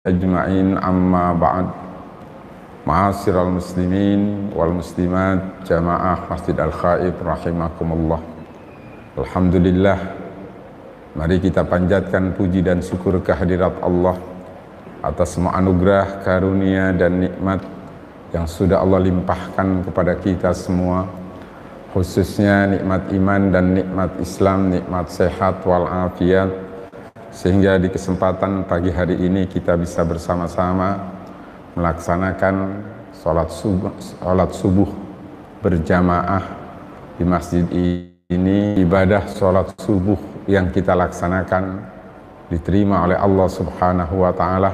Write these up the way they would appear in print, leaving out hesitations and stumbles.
ajma'in amma ba'd. Ma'asyiral muslimin wal muslimat jamaah Masjid Al-Khaib rahimakumullah. Alhamdulillah, mari kita panjatkan puji dan syukur kehadirat Allah atas semua anugerah, karunia dan nikmat yang sudah Allah limpahkan kepada kita semua, khususnya nikmat iman dan nikmat Islam, nikmat sehat walafiat, sehingga di kesempatan pagi hari ini kita bisa bersama-sama melaksanakan sholat subuh berjamaah di masjid ini. Ibadah sholat subuh yang kita laksanakan diterima oleh Allah Subhanahu wa Ta'ala,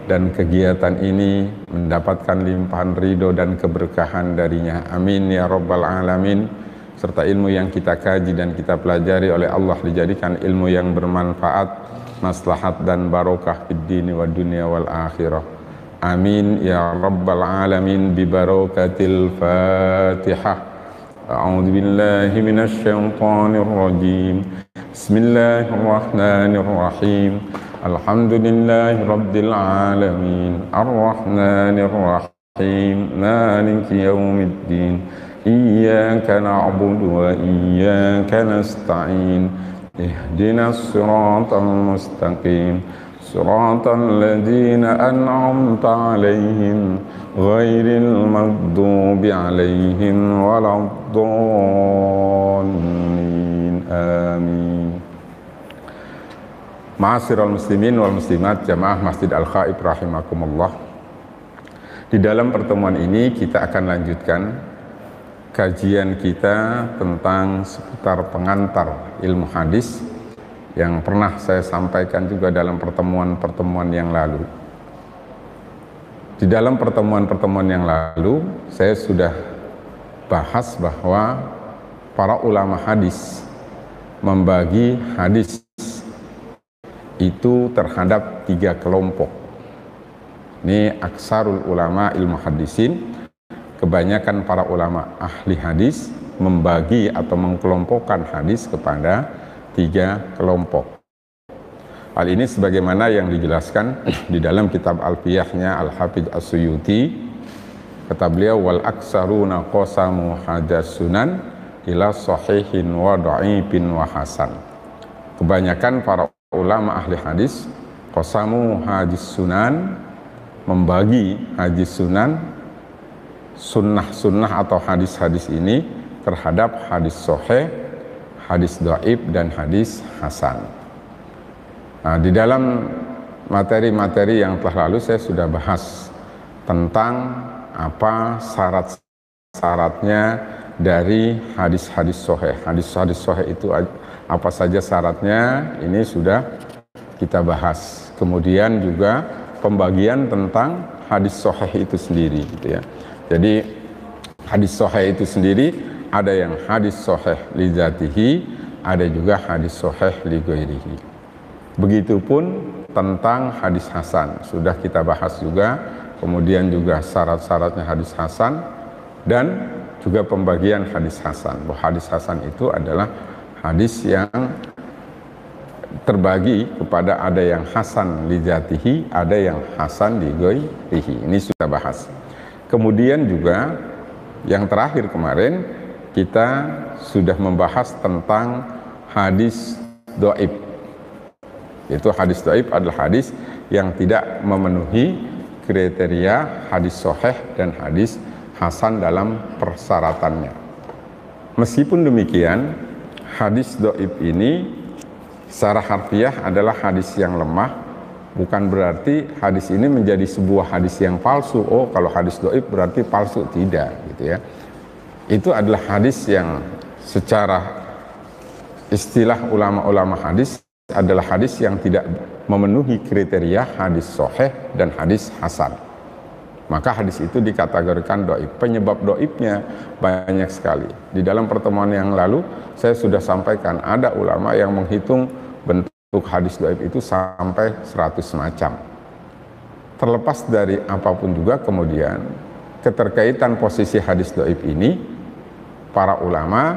dan kegiatan ini mendapatkan limpahan ridho dan keberkahan darinya. Amin ya Rabbal Alamin. Serta ilmu yang kita kaji dan kita pelajari oleh Allah dijadikan ilmu yang bermanfaat, maslahat dan barokah fid dini wa dunya wal akhirah. Amin ya Rabbal Alamin bi barakatil Fatihah. A'udzu billahi minasy syaithanir rajim. Bismillahirrahmanirrahim. Alhamdulillahi rabbil alamin. Arrahmanir rahim. Maliki yaumiddin. Iyyaka na'budu wa iyyaka nasta'in. Ihdinas siratal mustaqim. Siratal ladzina an'amta 'alaihim ghairil maghdubi 'alaihim waladdallin. Amin. Ma'asyiral muslimin wal muslimat jamaah Masjid Al-Khaib rahimakumullah. Di dalam pertemuan ini kita akan lanjutkan kajian kita tentang seputar pengantar ilmu hadis yang pernah saya sampaikan juga dalam pertemuan-pertemuan yang lalu. Di dalam pertemuan-pertemuan yang lalu, saya sudah bahas bahwa para ulama hadis membagi hadis itu terhadap 3 kelompok. Ini aksarul ulama ilmu hadisin, kebanyakan para ulama ahli hadis membagi atau mengkelompokkan hadis kepada 3 kelompok. Hal ini sebagaimana yang dijelaskan di dalam kitab Alfiyahnya Al-Hafidz As-Suyuti. Kata beliau, wal aksaruna qasamu hadis sunan ila sahihin wa dha'ifin wa hasan. Kebanyakan para ulama ahli hadis qasamu hadis sunan, membagi hadis sunan, sunnah-sunnah atau hadis-hadis ini terhadap hadis sahih, hadis dhaif dan hadis hasan. Nah, di dalam materi-materi yang telah lalu saya sudah bahas tentang apa syarat-syaratnya dari hadis-hadis sahih. Hadis-hadis sahih itu apa saja syaratnya, ini sudah kita bahas. Kemudian juga pembagian tentang hadis sahih itu sendiri gitu ya. Jadi hadis sahih itu sendiri ada yang hadis sahih li dzatihi, ada juga hadis sahih li ghairihi. Begitupun tentang hadis hasan, sudah kita bahas juga. Kemudian juga syarat-syaratnya hadis hasan dan juga pembagian hadis hasan. Bahwa hadis hasan itu adalah hadis yang terbagi kepada ada yang hasan li dzatihi, ada yang hasan li ghairihi. Ini sudah bahas. Kemudian juga yang terakhir kemarin kita sudah membahas tentang hadis dhaif. Itu hadis dhaif adalah hadis yang tidak memenuhi kriteria hadis sahih dan hadis hasan dalam persyaratannya. Meskipun demikian, hadis dhaif ini secara harfiah adalah hadis yang lemah, bukan berarti hadis ini menjadi sebuah hadis yang palsu. Oh, kalau hadis dhaif berarti palsu, tidak gitu ya. Itu adalah hadis yang secara istilah ulama-ulama hadis adalah hadis yang tidak memenuhi kriteria hadis sahih dan hadis hasan. Maka hadis itu dikategorikan dhaif. Penyebab dhaifnya banyak sekali. Di dalam pertemuan yang lalu saya sudah sampaikan ada ulama yang menghitung bentuk hadis dhaif itu sampai 100 macam. Terlepas dari apapun juga, kemudian keterkaitan posisi hadis dhaif ini, para ulama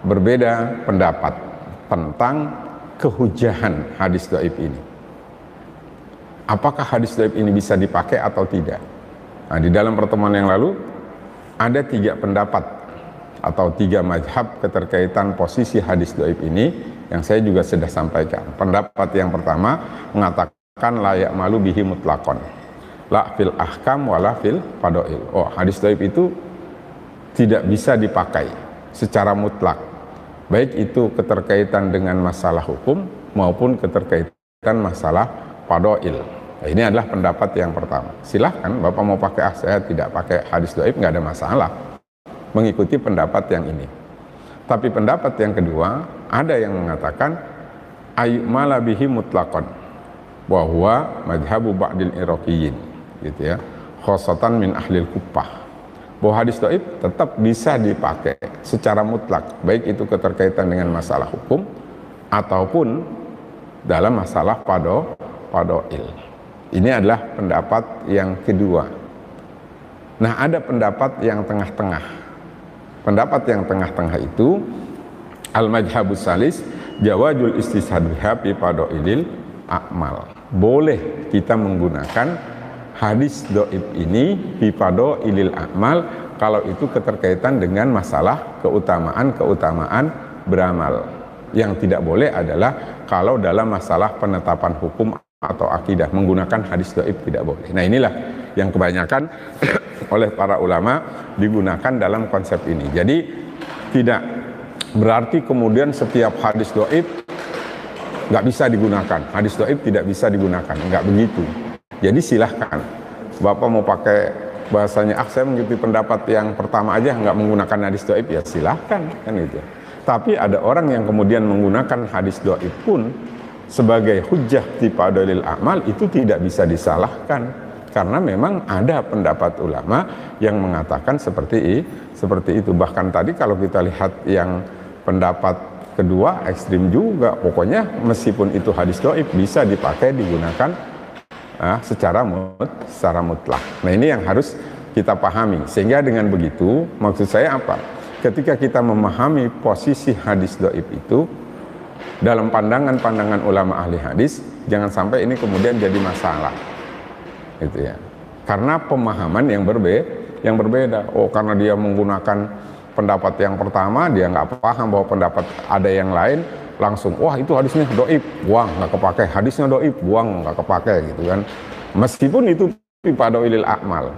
berbeda pendapat tentang kehujahan hadis dhaif ini. apakah hadis dhaif ini bisa dipakai atau tidak. Nah, di dalam pertemuan yang lalu ada 3 pendapat atau 3 mazhab keterkaitan posisi hadis dhaif ini yang saya juga sudah sampaikan. Pendapat yang pertama mengatakan layak malu bihi mutlakon, la fil ahkam wala fil fadail. Oh, hadis dhaif itu tidak bisa dipakai secara mutlak, baik itu keterkaitan dengan masalah hukum maupun keterkaitan masalah fadail. Nah, ini adalah pendapat yang pertama. Silahkan Bapak mau pakai, saya tidak pakai hadis dhaif, nggak ada masalah mengikuti pendapat yang ini. Tapi pendapat yang kedua, ada yang mengatakan ayyumala bihi mutlaqan wa huwa madhhabu ba'dil iraqiyyin, gitu ya, khossatan min ahlil kuffah, bahwa hadis dhaif tetap bisa dipakai secara mutlak, baik itu keterkaitan dengan masalah hukum ataupun dalam masalah fadail. Ini adalah pendapat yang kedua. Nah, ada pendapat yang tengah-tengah. Pendapat yang tengah-tengah itu al-majhabus salis jawazul istishhad biha fi fadailil a'mal. Boleh kita menggunakan hadis dhaif ini fi fadailil a'mal kalau itu keterkaitan dengan masalah keutamaan beramal. Yang tidak boleh adalah kalau dalam masalah penetapan hukum atau akidah, menggunakan hadis dhaif tidak boleh. Nah, inilah yang kebanyakan oleh para ulama digunakan dalam konsep ini. Jadi tidak berarti kemudian setiap hadis dhaif nggak bisa digunakan, hadis dhaif tidak bisa digunakan, nggak begitu. Jadi silahkan Bapak mau pakai bahasanya, saya mengikuti pendapat yang pertama aja nggak menggunakan hadis dhaif, ya silahkan, kan gitu. Tapi ada orang yang kemudian menggunakan hadis dhaif pun sebagai hujjah di fadailil a'mal, itu tidak bisa disalahkan karena memang ada pendapat ulama yang mengatakan seperti itu. Bahkan tadi kalau kita lihat yang pendapat kedua ekstrim juga, pokoknya meskipun itu hadis dhaif bisa dipakai, digunakan secara mutlak. Nah, ini yang harus kita pahami, sehingga dengan begitu maksud saya apa? Ketika kita memahami posisi hadis dhaif itu dalam pandangan ulama ahli hadis, jangan sampai ini kemudian jadi masalah, gitu ya. Karena pemahaman yang berbeda. Oh, karena dia menggunakan pendapat yang pertama, dia nggak paham bahwa pendapat ada yang lain, langsung wah itu hadisnya dhaif, buang, nggak kepakai. Hadisnya dhaif, buang, nggak kepakai, gitu kan. Meskipun itu fi fadailil a'mal.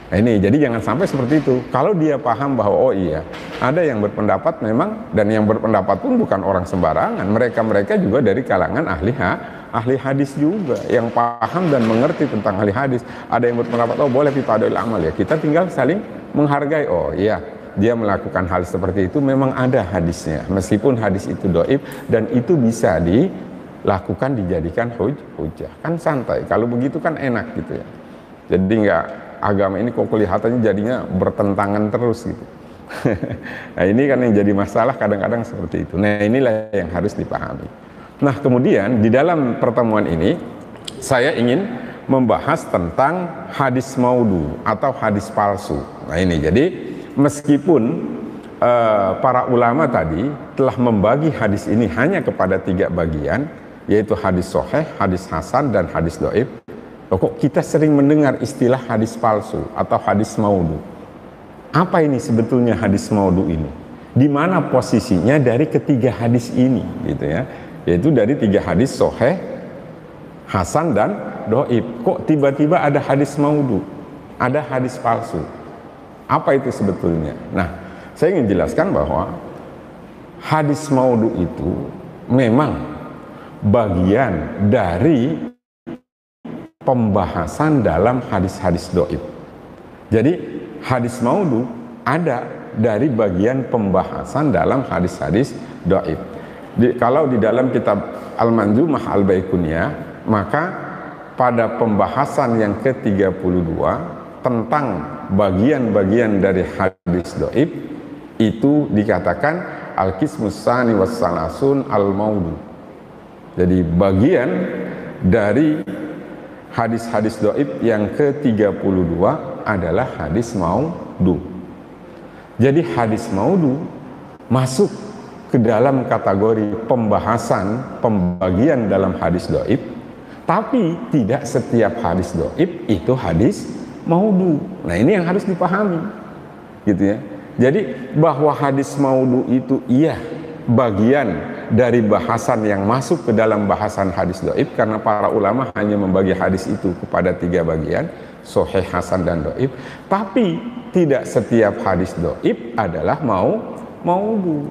Nah, ini jadi jangan sampai seperti itu. Kalau dia paham bahwa oh iya, ada yang berpendapat memang, dan yang berpendapat pun bukan orang sembarangan. Mereka juga dari kalangan ahli hadis juga yang paham dan mengerti tentang ahli hadis. Ada yang berpendapat oh boleh fi fadailil a'mal, ya kita tinggal saling menghargai. Oh iya, dia melakukan hal seperti itu memang ada hadisnya, meskipun hadis itu dhaif, dan itu bisa dilakukan, dijadikan hujjah. Kan santai. Kalau begitu kan enak, gitu ya. Jadi nggak, agama ini kok kelihatannya jadinya bertentangan terus, gitu. Nah, ini kan yang jadi masalah kadang-kadang seperti itu. Nah, inilah yang harus dipahami. Nah, kemudian di dalam pertemuan ini saya ingin membahas tentang hadis maudhu atau hadis palsu. Nah, ini jadi meskipun para ulama tadi telah membagi hadis ini hanya kepada 3 bagian, yaitu hadis sahih, hadis hasan, dan hadis dhaif, kok kita sering mendengar istilah hadis palsu atau hadis maudhu. Apa ini sebetulnya hadis maudhu ini? Di mana posisinya dari ketiga hadis ini, gitu ya? Yaitu dari 3 hadis sahih, hasan, dan dhaif. Kok tiba-tiba ada hadis maudhu, ada hadis palsu? Apa itu sebetulnya? Nah, saya ingin jelaskan bahwa hadis maudhu itu memang bagian dari pembahasan dalam hadis-hadis dhaif. Jadi hadis maudhu ada dari bagian pembahasan dalam hadis-hadis dhaif. Kalau di dalam kitab Al-Manzumah Al-Baiquniyah, maka pada pembahasan yang ke-32 tentang bagian-bagian dari hadis dhaif itu dikatakan al-qismus tsani was salasun al-maudhu. Jadi bagian dari hadis-hadis dhaif yang ke-32 adalah hadis maudhu. Jadi hadis maudhu masuk ke dalam kategori pembahasan, pembagian dalam hadis dhaif, Tapi tidak setiap hadis dhaif itu hadis maudhu. Nah, ini yang harus dipahami, gitu ya. Jadi bahwa hadis maudhu itu iya bagian dari bahasan yang masuk ke dalam bahasan hadis dhaif, karena para ulama hanya membagi hadis itu kepada 3 bagian, sahih, hasan, dan dhaif. Tapi tidak setiap hadis dhaif adalah maudhu.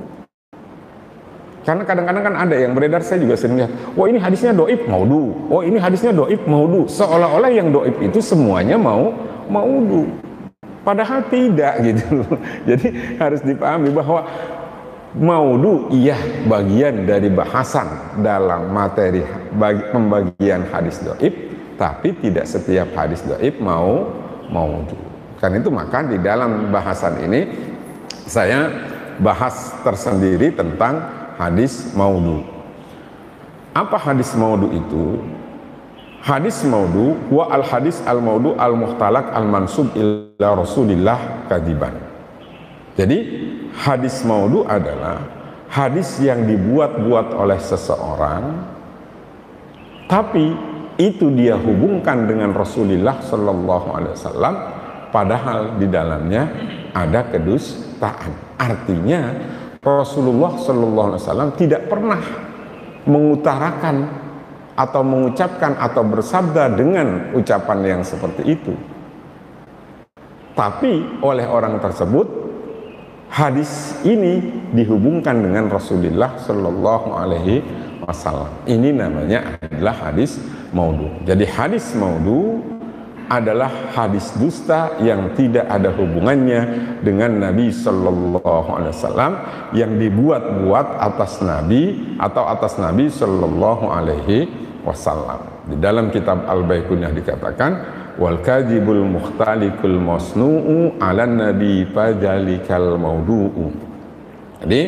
Karena kadang-kadang kan ada yang beredar, saya juga sering lihat, oh ini hadisnya dhaif maudhu, oh ini hadisnya dhaif maudhu, seolah-olah yang dhaif itu semuanya maudhu. Padahal tidak, gitu. Jadi harus dipahami bahwa maudhu iya bagian dari bahasan dalam materi pembagian hadis dhaif, tapi tidak setiap hadis dhaif maudhu. Karena itu maka di dalam bahasan ini saya bahas tersendiri tentang hadis maudhu. Apa hadis maudhu itu? Hadis maudhu wa al hadis al maudhu al muhtalak al mansub ila Rasulillah kadiban. Jadi hadis maudhu adalah hadis yang dibuat-buat oleh seseorang, tapi itu dia hubungkan dengan Rasulullah Shallallahu Alaihi Wasallam, padahal di dalamnya ada kedustaan. Artinya Rasulullah Shallallahu Alaihi Wasallam tidak pernah mengutarakan atau mengucapkan atau bersabda dengan ucapan yang seperti itu. Tapi oleh orang tersebut, hadis ini dihubungkan dengan Rasulullah Shallallahu Alaihi Wasallam. Ini namanya adalah hadis maudhu. Jadi hadis maudhu adalah hadis dusta yang tidak ada hubungannya dengan Nabi Sallallahu Alaihi Wasallam, yang dibuat-buat atas Nabi atau atas Nabi Sallallahu Alaihi Wasallam. Di dalam kitab Al-Baiquniyah dikatakan, wal kadhibul mukhtalikul masnu'u ala nabi fajalikal maudu'u. Jadi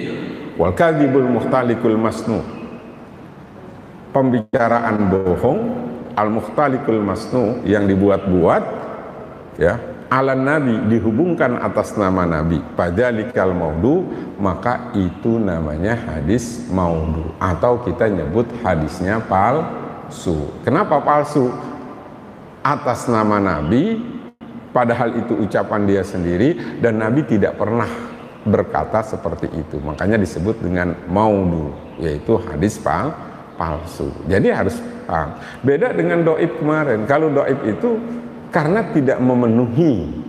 wal kadhibul mukhtalikul masnu', pembicaraan bohong, al-mukhtalikul masnu, yang dibuat-buat, ya, ala nabi, dihubungkan atas nama nabi, fajalikal maudhu, maka itu namanya hadis maudhu, atau kita nyebut hadisnya palsu. Kenapa palsu? Atas nama nabi, padahal itu ucapan dia sendiri, dan nabi tidak pernah berkata seperti itu, makanya disebut dengan maudhu, yaitu hadis palsu. Jadi harus paham. Beda dengan dhaif kemarin. Kalau dhaif itu karena tidak memenuhi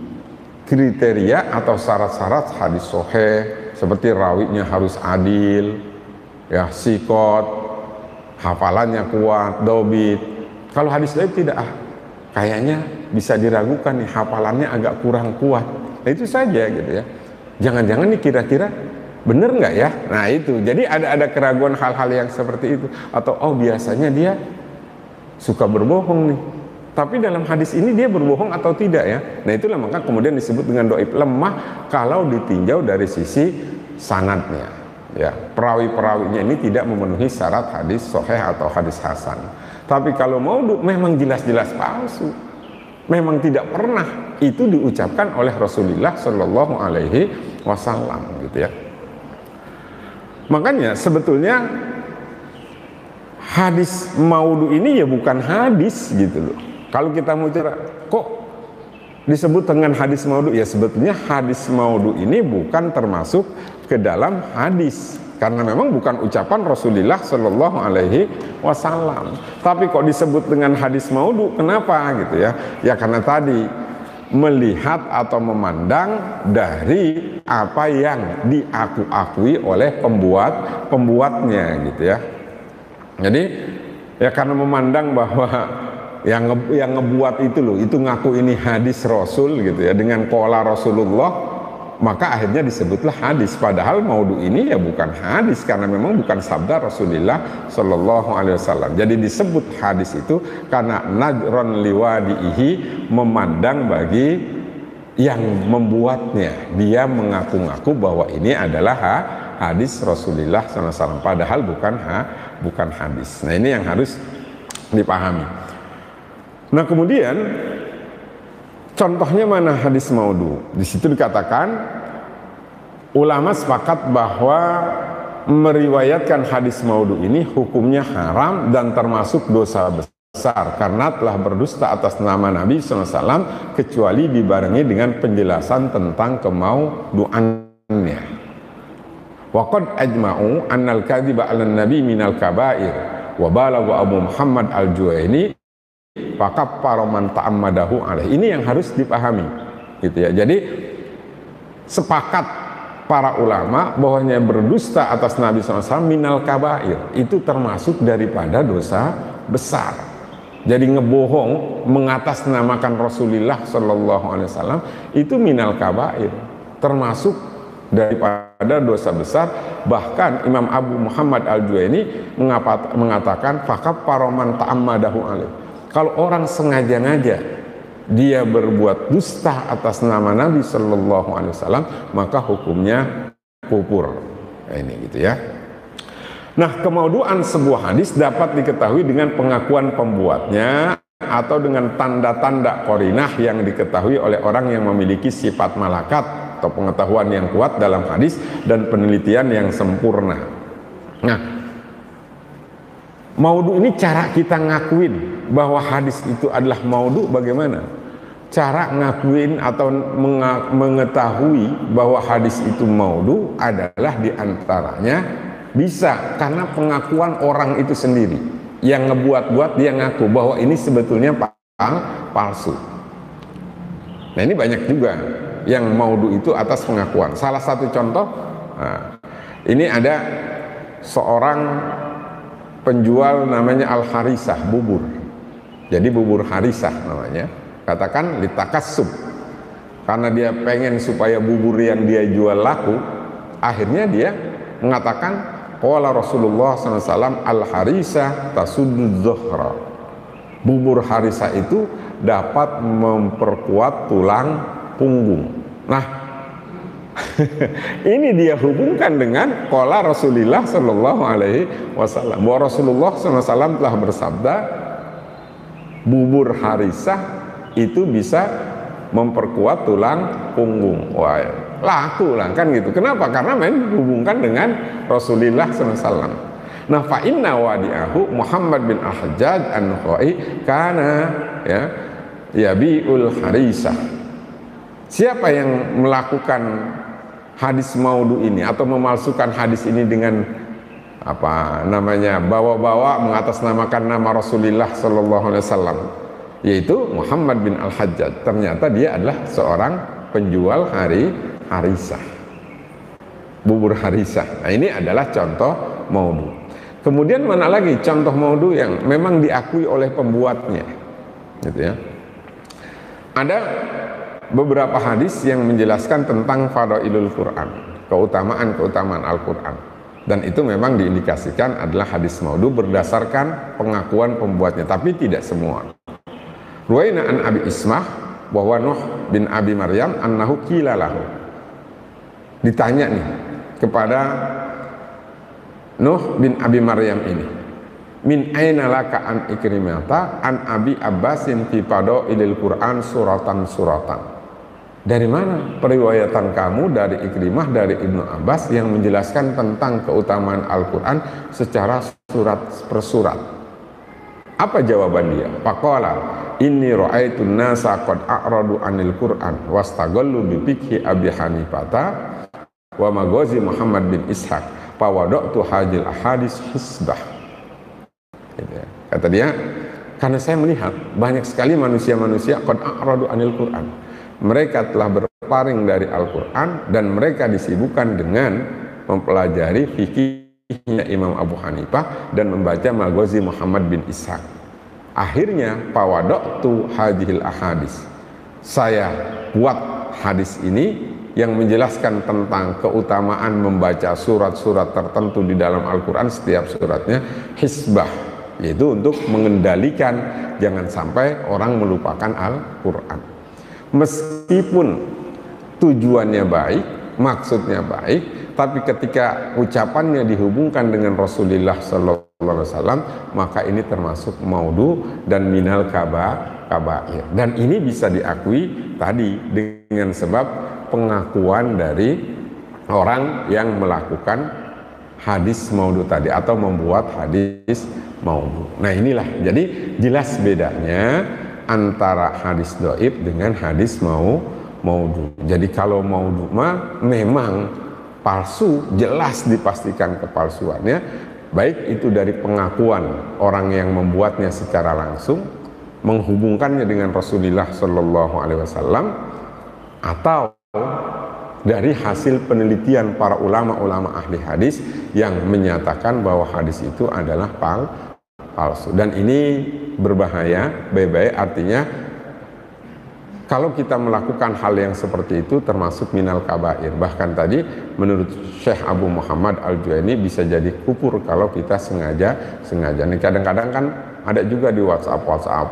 kriteria atau syarat-syarat hadis sahih, seperti rawinya harus adil, ya, sikot, hafalannya kuat, dobit. Kalau hadis dhaif tidak, kayaknya bisa diragukan nih, hafalannya agak kurang kuat. Nah, itu saja gitu ya. Jangan-jangan nih kira-kira bener nggak ya? Nah itu, jadi ada keraguan hal-hal yang seperti itu. Atau oh biasanya dia suka berbohong nih, tapi dalam hadis ini dia berbohong atau tidak ya? Nah itulah maka kemudian disebut dengan dhaif, lemah kalau ditinjau dari sisi sanadnya. Ya, perawi-perawinya ini tidak memenuhi syarat hadis sahih atau hadis hasan. Tapi kalau maudhu memang jelas-jelas palsu, memang tidak pernah itu diucapkan oleh Rasulullah Shallallahu Alaihi Wasallam, gitu ya. Makanya sebetulnya hadis maudhu ini ya bukan hadis, gitu loh. Kalau kita mau cerita, kok disebut dengan hadis maudhu? Ya sebetulnya hadis maudhu ini bukan termasuk ke dalam hadis, karena memang bukan ucapan Rasulullah Shallallahu Alaihi Wasallam. Tapi kok disebut dengan hadis maudhu? Kenapa gitu ya? Ya karena tadi melihat atau memandang dari apa yang diakui oleh pembuatnya, gitu ya. Jadi ya karena memandang bahwa yang ngebuat itu loh, itu ngaku ini hadis Rasul, gitu ya, dengan qala Rasulullah, maka akhirnya disebutlah hadis. Padahal maudhu ini ya bukan hadis, karena memang bukan sabda Rasulullah Shallallahu Alaihi Wasallam. Jadi disebut hadis itu karena nadron liwadihi, memandang bagi yang membuatnya, dia mengaku-ngaku bahwa ini adalah hadis Rasulullah SAW, padahal bukan hadis. Nah ini yang harus dipahami. Nah kemudian contohnya mana hadis maudhu? Di situ dikatakan ulama sepakat bahwa meriwayatkan hadis maudhu ini hukumnya haram dan termasuk dosa besar besar karena telah berdusta atas nama Nabi SAW kecuali dibarengi dengan penjelasan tentang kemauduannya. Wa qad ajma'u annal kadhiba 'alan nabi minal kaba'ir wa balagha Abu Muhammad al-Juwaini fakaffara man ta'ammadahu alaih. Ini yang harus dipahami gitu ya. Jadi sepakat para ulama bahwanya berdusta atas Nabi SAW minal kabair, itu termasuk daripada dosa besar. Jadi ngebohong, mengatasnamakan Rasulullah SAW itu minal kabair, termasuk daripada dosa besar. Bahkan Imam Abu Muhammad al-Juwaini mengatakan fakaffara man ta'ammadahu alaih. Kalau orang sengaja-ngaja dia berbuat dusta atas nama Nabi SAW, maka hukumnya kufur. Nah, ini gitu ya. Nah, kemauduan sebuah hadis dapat diketahui dengan pengakuan pembuatnya atau dengan tanda-tanda qarinah yang diketahui oleh orang yang memiliki sifat malakat atau pengetahuan yang kuat dalam hadis dan penelitian yang sempurna. Nah, maudu ini cara kita ngakuin bahwa hadis itu adalah maudu bagaimana? Cara ngakuin atau mengetahui bahwa hadis itu maudu adalah diantaranya bisa karena pengakuan orang itu sendiri. Yang ngebuat-buat dia ngaku bahwa ini sebetulnya palsu. Nah, ini banyak juga yang maudu itu atas pengakuan. Salah satu contoh, ini ada seorang penjual namanya Al-Harisah, bubur. Jadi bubur harisah namanya. Katakan litakassub. Karena dia pengen supaya bubur yang dia jual laku, akhirnya dia mengatakan qala Rasulullah SAW al-harisah tasuddu dhuhra. Bubur harisah itu dapat memperkuat tulang punggung. Nah, ini dia hubungkan dengan qala Rasulullah SAW, bahwa Rasulullah SAW telah bersabda bubur harisah itu bisa memperkuat tulang punggung. Wah, laku lah kan gitu. Kenapa? Karena hubungkan dengan Rasulullah SAW. Nah, fa inna wadi'ahu Muhammad bin Al-Hajjaj an-Nukhai kana yabi'ul harisah. Siapa yang melakukan hadis maudu ini atau memalsukan hadis ini dengan bawa-bawa mengatasnamakan nama Rasulullah SAW, yaitu Muhammad bin Al-Hajjaj. Ternyata dia adalah seorang penjual harisah, bubur harisah. Nah, ini adalah contoh maudu. Kemudian mana lagi contoh maudu yang memang diakui oleh pembuatnya, gitu ya. Ada beberapa hadis yang menjelaskan tentang fadailul Quran, keutamaan Al-Quran. Dan itu memang diindikasikan adalah hadis maudu berdasarkan pengakuan pembuatnya, tapi tidak semua. Ruwaina an Abi Ismah bahwa Nuh bin Abi Maryam annahu qila lahu. Ditanya nih kepada Nuh bin Abi Maryam ini, min aina laka an Ikrimata an Abi Abbasin fi fadailil Quran suratan. Dari mana periwayatan kamu dari Ikrimah, dari Ibnu Abbas yang menjelaskan tentang keutamaan Al-Quran secara surat per surat? Apa jawaban dia? Faqala inni ra'aitun nasa qad a'radu anil Quran wastaghallu bi fiqhi Abi Hanifata wa maghazi Muhammad bin Ishaq fawada'tu hadil ahadis hisbah. Gitu ya. Kata dia, karena saya melihat banyak sekali manusia-manusia qad a'radu anil Quran. Mereka telah berpaling dari Al-Quran dan mereka disibukkan dengan mempelajari fikihnya Imam Abu Hanifah dan membaca maghazi Muhammad bin Ishaq. Akhirnya fawada'tu hadhil ahadis. Saya buat hadis ini yang menjelaskan tentang keutamaan membaca surat-surat tertentu di dalam Al-Quran, setiap suratnya hisbah, yaitu untuk mengendalikan jangan sampai orang melupakan Al-Quran. Meskipun tujuannya baik, maksudnya baik, tapi ketika ucapannya dihubungkan dengan Rasulullah SAW, maka ini termasuk maudu dan minal kabair. Dan ini bisa diakui tadi dengan sebab pengakuan dari orang yang melakukan hadis maudu tadi atau membuat hadis maudhu. Nah inilah, jadi jelas bedanya antara hadis dhaif dengan hadis maudhu. Jadi kalau maudhu mah memang palsu, jelas dipastikan kepalsuannya, baik itu dari pengakuan orang yang membuatnya secara langsung, menghubungkannya dengan Rasulullah Shallallahu Alaihi Wasallam, atau dari hasil penelitian para ulama-ulama ahli hadis yang menyatakan bahwa hadis itu adalah palsu. Dan ini berbahaya, artinya kalau kita melakukan hal yang seperti itu termasuk minal kabair. Bahkan tadi menurut Syekh Abu Muhammad Al-Juwaini bisa jadi kufur kalau kita sengaja. Nih kadang-kadang kan ada juga di WhatsApp,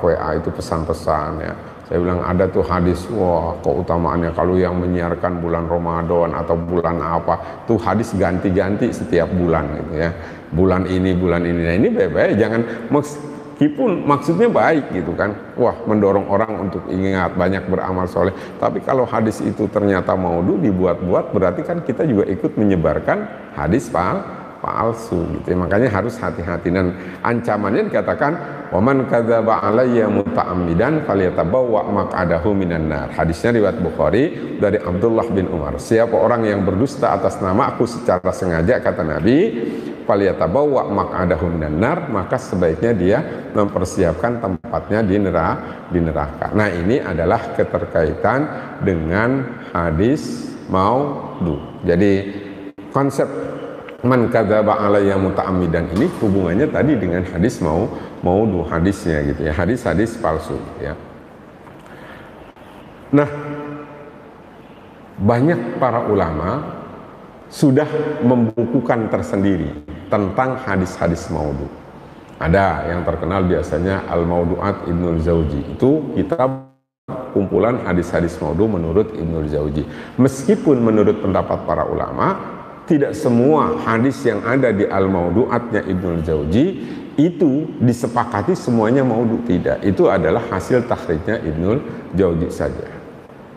WA itu pesan-pesan ya. Saya bilang ada tuh hadis, wah keutamaannya kalau yang menyiarkan bulan Ramadan atau bulan apa, tuh hadis ganti-ganti setiap bulan gitu ya. Bulan ini. Nah ini baik-baik, jangan meskipun maksudnya baik gitu kan. Wah, mendorong orang untuk ingat banyak beramal soleh. Tapi kalau hadis itu ternyata maudhu dibuat-buat, berarti kan kita juga ikut menyebarkan hadis palsu gitu ya. Makanya harus hati-hati, dan ancamannya dikatakan waman kadzaba alayya muta'ammidan falyatabawwa maq'adahu minan nar. Hadisnya riwayat Bukhari dari Abdullah bin Umar. Siapa orang yang berdusta atas nama aku secara sengaja, kata Nabi, falyatabawwa maq'adahu minan nar, maka sebaiknya dia mempersiapkan tempatnya di neraka. Nah, ini adalah keterkaitan dengan hadis maudhu. Jadi konsep man kadzaba alayya muta'ammidan ini hubungannya tadi dengan hadis maudhu, hadisnya gitu ya, hadis-hadis palsu ya. Nah, banyak para ulama sudah membukukan tersendiri tentang hadis-hadis maudhu. Ada yang terkenal biasanya Al-Maudu'at Ibnul Jauzi, itu kitab kumpulan hadis-hadis maudhu menurut Ibnul Jauzi. Meskipun menurut pendapat para ulama tidak semua hadis yang ada di Al-Maudu'atnya Ibnul Jauzi itu disepakati semuanya maudhu, tidak. Itu adalah hasil takhrijnya Ibnul Jauzi saja.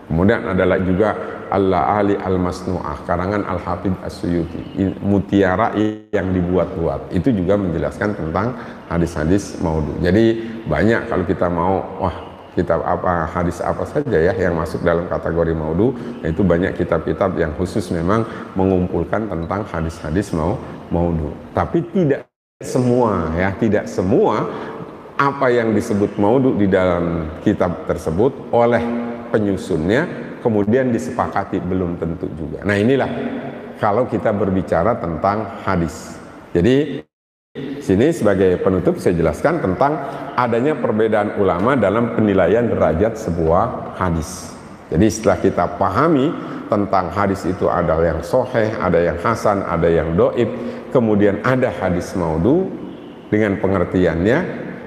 Kemudian adalah juga Al-La'ali Al-Masnu'ah karangan Al-Hafidz As-Suyuti, mutiara yang dibuat-buat. Itu juga menjelaskan tentang hadis-hadis maudhu. Jadi banyak kalau kita mau, kitab apa, hadis apa saja ya yang masuk dalam kategori maudhu, itu banyak kitab-kitab yang khusus memang mengumpulkan tentang hadis-hadis maudhu. Tapi tidak semua ya, tidak semua apa yang disebut maudhu di dalam kitab tersebut oleh penyusunnya kemudian disepakati, belum tentu juga. Nah inilah kalau kita berbicara tentang hadis. Jadi sini sebagai penutup saya jelaskan tentang adanya perbedaan ulama dalam penilaian derajat sebuah hadis. Jadi setelah kita pahami tentang hadis itu ada yang sahih, ada yang hasan, ada yang dhaif, kemudian ada hadis maudhu dengan pengertiannya,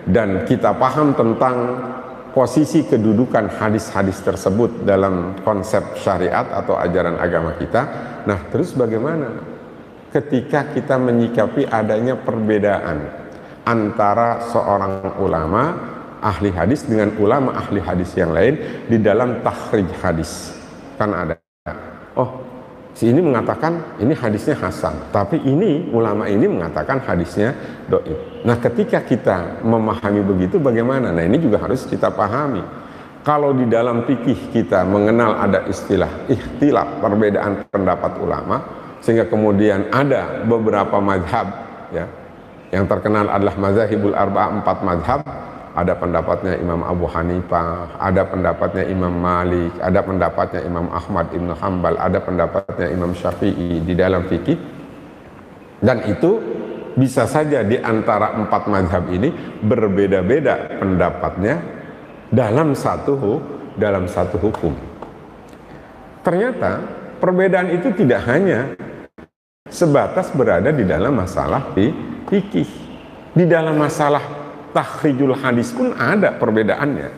dan kita paham tentang posisi kedudukan hadis-hadis tersebut dalam konsep syariat atau ajaran agama kita. Nah, terus bagaimana ketika kita menyikapi adanya perbedaan antara seorang ulama ahli hadis dengan ulama ahli hadis yang lain di dalam takhrij hadis? Kan ada, si ini mengatakan ini hadisnya hasan, tapi ini ulama ini mengatakan hadisnya dhaif. Nah, ketika kita memahami begitu bagaimana? Nah, ini juga harus kita pahami. Kalau di dalam fikih kita mengenal ada istilah ikhtilaf, perbedaan pendapat ulama, sehingga kemudian ada beberapa mazhab ya, yang terkenal adalah mazahibul arba'ah, 4 mazhab. Ada pendapatnya Imam Abu Hanifah, ada pendapatnya Imam Malik, ada pendapatnya Imam Ahmad Ibn Hanbal, ada pendapatnya Imam Syafi'i di dalam fikih. Dan itu bisa saja di antara 4 mazhab ini berbeda-beda pendapatnya dalam satu hukum. Ternyata perbedaan itu tidak hanya sebatas berada di dalam masalah fikih. Di dalam masalah takhrijul hadis pun ada perbedaannya.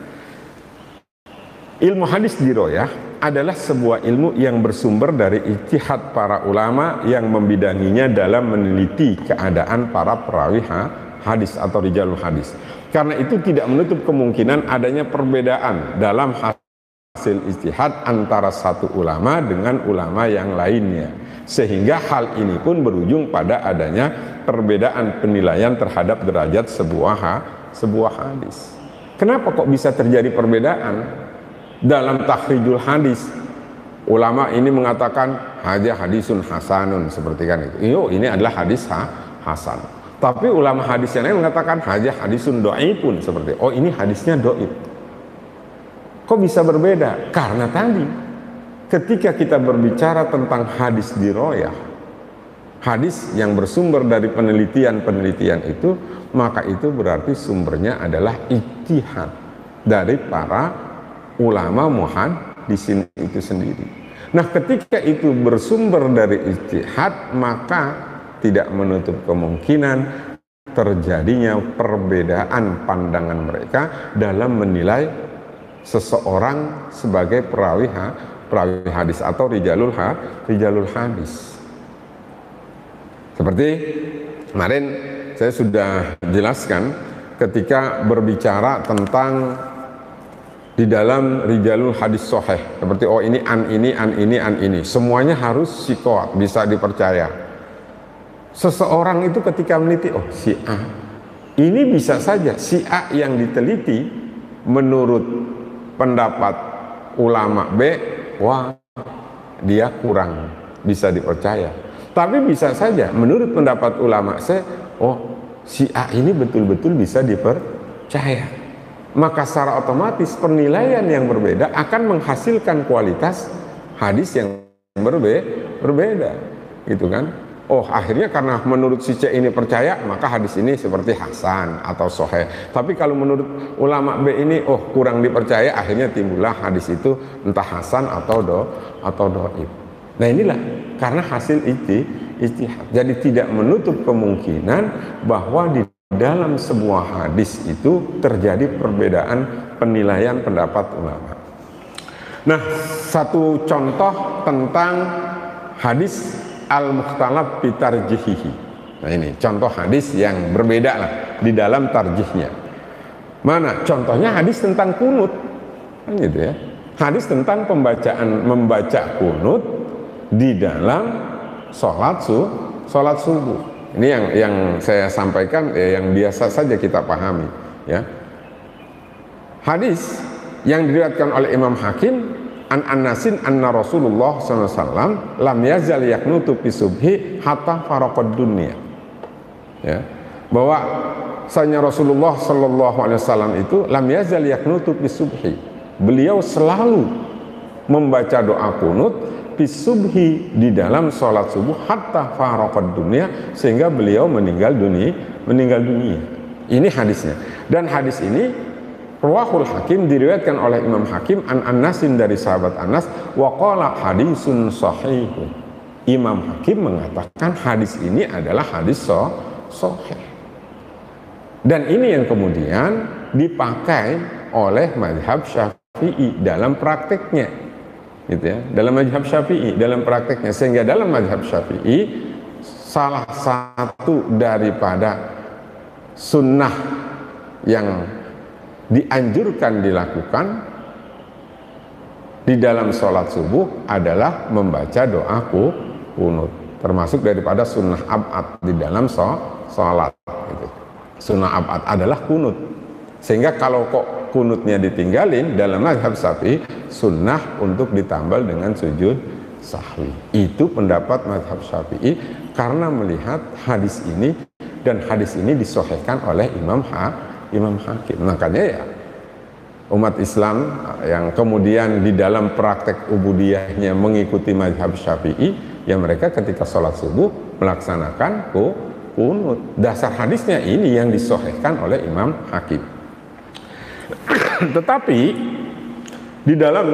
Ilmu hadis dirayah adalah sebuah ilmu yang bersumber dari ijtihad para ulama yang membidanginya dalam meneliti keadaan para perawi hadis atau rijalul hadis. Karena itu tidak menutup kemungkinan adanya perbedaan dalam hasil ijtihad antara satu ulama dengan ulama yang lainnya, sehingga hal ini pun berujung pada adanya perbedaan penilaian terhadap derajat sebuah hadis. Kenapa kok bisa terjadi perbedaan? Dalam takhrijul hadis, ulama ini mengatakan hadisun hasanun, seperti kan itu. Ini adalah hadis hasan. Tapi ulama hadis yang lain mengatakan hadisun dhaifun, seperti ini hadisnya dhaif. Kok bisa berbeda? Karena tadi ketika kita berbicara tentang hadis diroyah, hadis yang bersumber dari penelitian itu, maka itu berarti sumbernya adalah ijtihad dari para ulama muhaddisin itu sendiri. Nah, ketika itu bersumber dari ijtihad, maka tidak menutup kemungkinan terjadinya perbedaan pandangan mereka dalam menilai seseorang sebagai perawi hadis atau rijalul hadis. Seperti kemarin saya sudah jelaskan ketika berbicara tentang di dalam rijalul hadis sahih, seperti ini an ini, semuanya harus siqat, bisa dipercaya. Seseorang itu ketika meneliti si A, ini bisa saja si A yang diteliti menurut pendapat ulama B, dia kurang bisa dipercaya. Tapi bisa saja menurut pendapat ulama C, si A ini betul-betul bisa dipercaya. Maka secara otomatis penilaian yang berbeda akan menghasilkan kualitas hadis yang berbeda, gitu kan? Akhirnya karena menurut si C ini percaya, maka hadis ini seperti hasan atau sahih. Tapi kalau menurut ulama B ini kurang dipercaya, akhirnya timbullah hadis itu entah hasan atau dhaif. Nah, inilah karena hasil ijtihad. Jadi tidak menutup kemungkinan bahwa di dalam sebuah hadis itu terjadi perbedaan penilaian pendapat ulama. Nah, satu contoh tentang hadis al-mukhtalaf bi tarjihihi. Nah, ini contoh hadis yang berbeda lah di dalam tarjihnya. Mana? Contohnya hadis tentang kunut. Kan gitu ya. Hadis tentang membaca kunut di dalam sholat subuh. Ini yang saya sampaikan yang biasa saja kita pahami, ya. Hadis yang diriwayatkan oleh Imam Hakim an Anasin anna Rasulullah SAW lam yazal yaknutu fi subhi hatta faraqad dunya. Ya. Bahwa sanya Rasulullah SAW itu lam yazal yaknutu fi subhi. Beliau selalu membaca doa kunut fi subhi di dalam sholat subuh hatta faraqad dunya, sehingga beliau meninggal dunia. Ini hadisnya. Dan hadis ini Rawahul Hakim diriwayatkan oleh Imam Hakim an Anasin dari sahabat Anas wa qala hadisun sahihun. Imam Hakim mengatakan hadis ini adalah hadis sahih. Dan ini yang kemudian dipakai oleh mazhab Syafi'i dalam prakteknya, gitu ya. Dalam mazhab Syafi'i dalam prakteknya, sehingga dalam mazhab Syafi'i salah satu daripada sunnah yang dianjurkan dilakukan di dalam sholat subuh adalah membaca doa kunut, termasuk daripada sunnah ab'ad di dalam sholat gitu. Sunnah ab'ad adalah kunut, sehingga kalau kok kunutnya ditinggalin dalam mazhab Syafi'i, sunnah untuk ditambal dengan sujud sahwi. Itu pendapat mazhab Syafi'i karena melihat hadis ini, dan hadis ini disahihkan oleh Imam Hakim. Makanya ya umat Islam yang kemudian di dalam praktek ubudiyahnya mengikuti mazhab Syafi'i, ya mereka ketika sholat subuh melaksanakan kunut. Dasar hadisnya ini yang disahihkan oleh Imam Hakim. Tetapi di dalam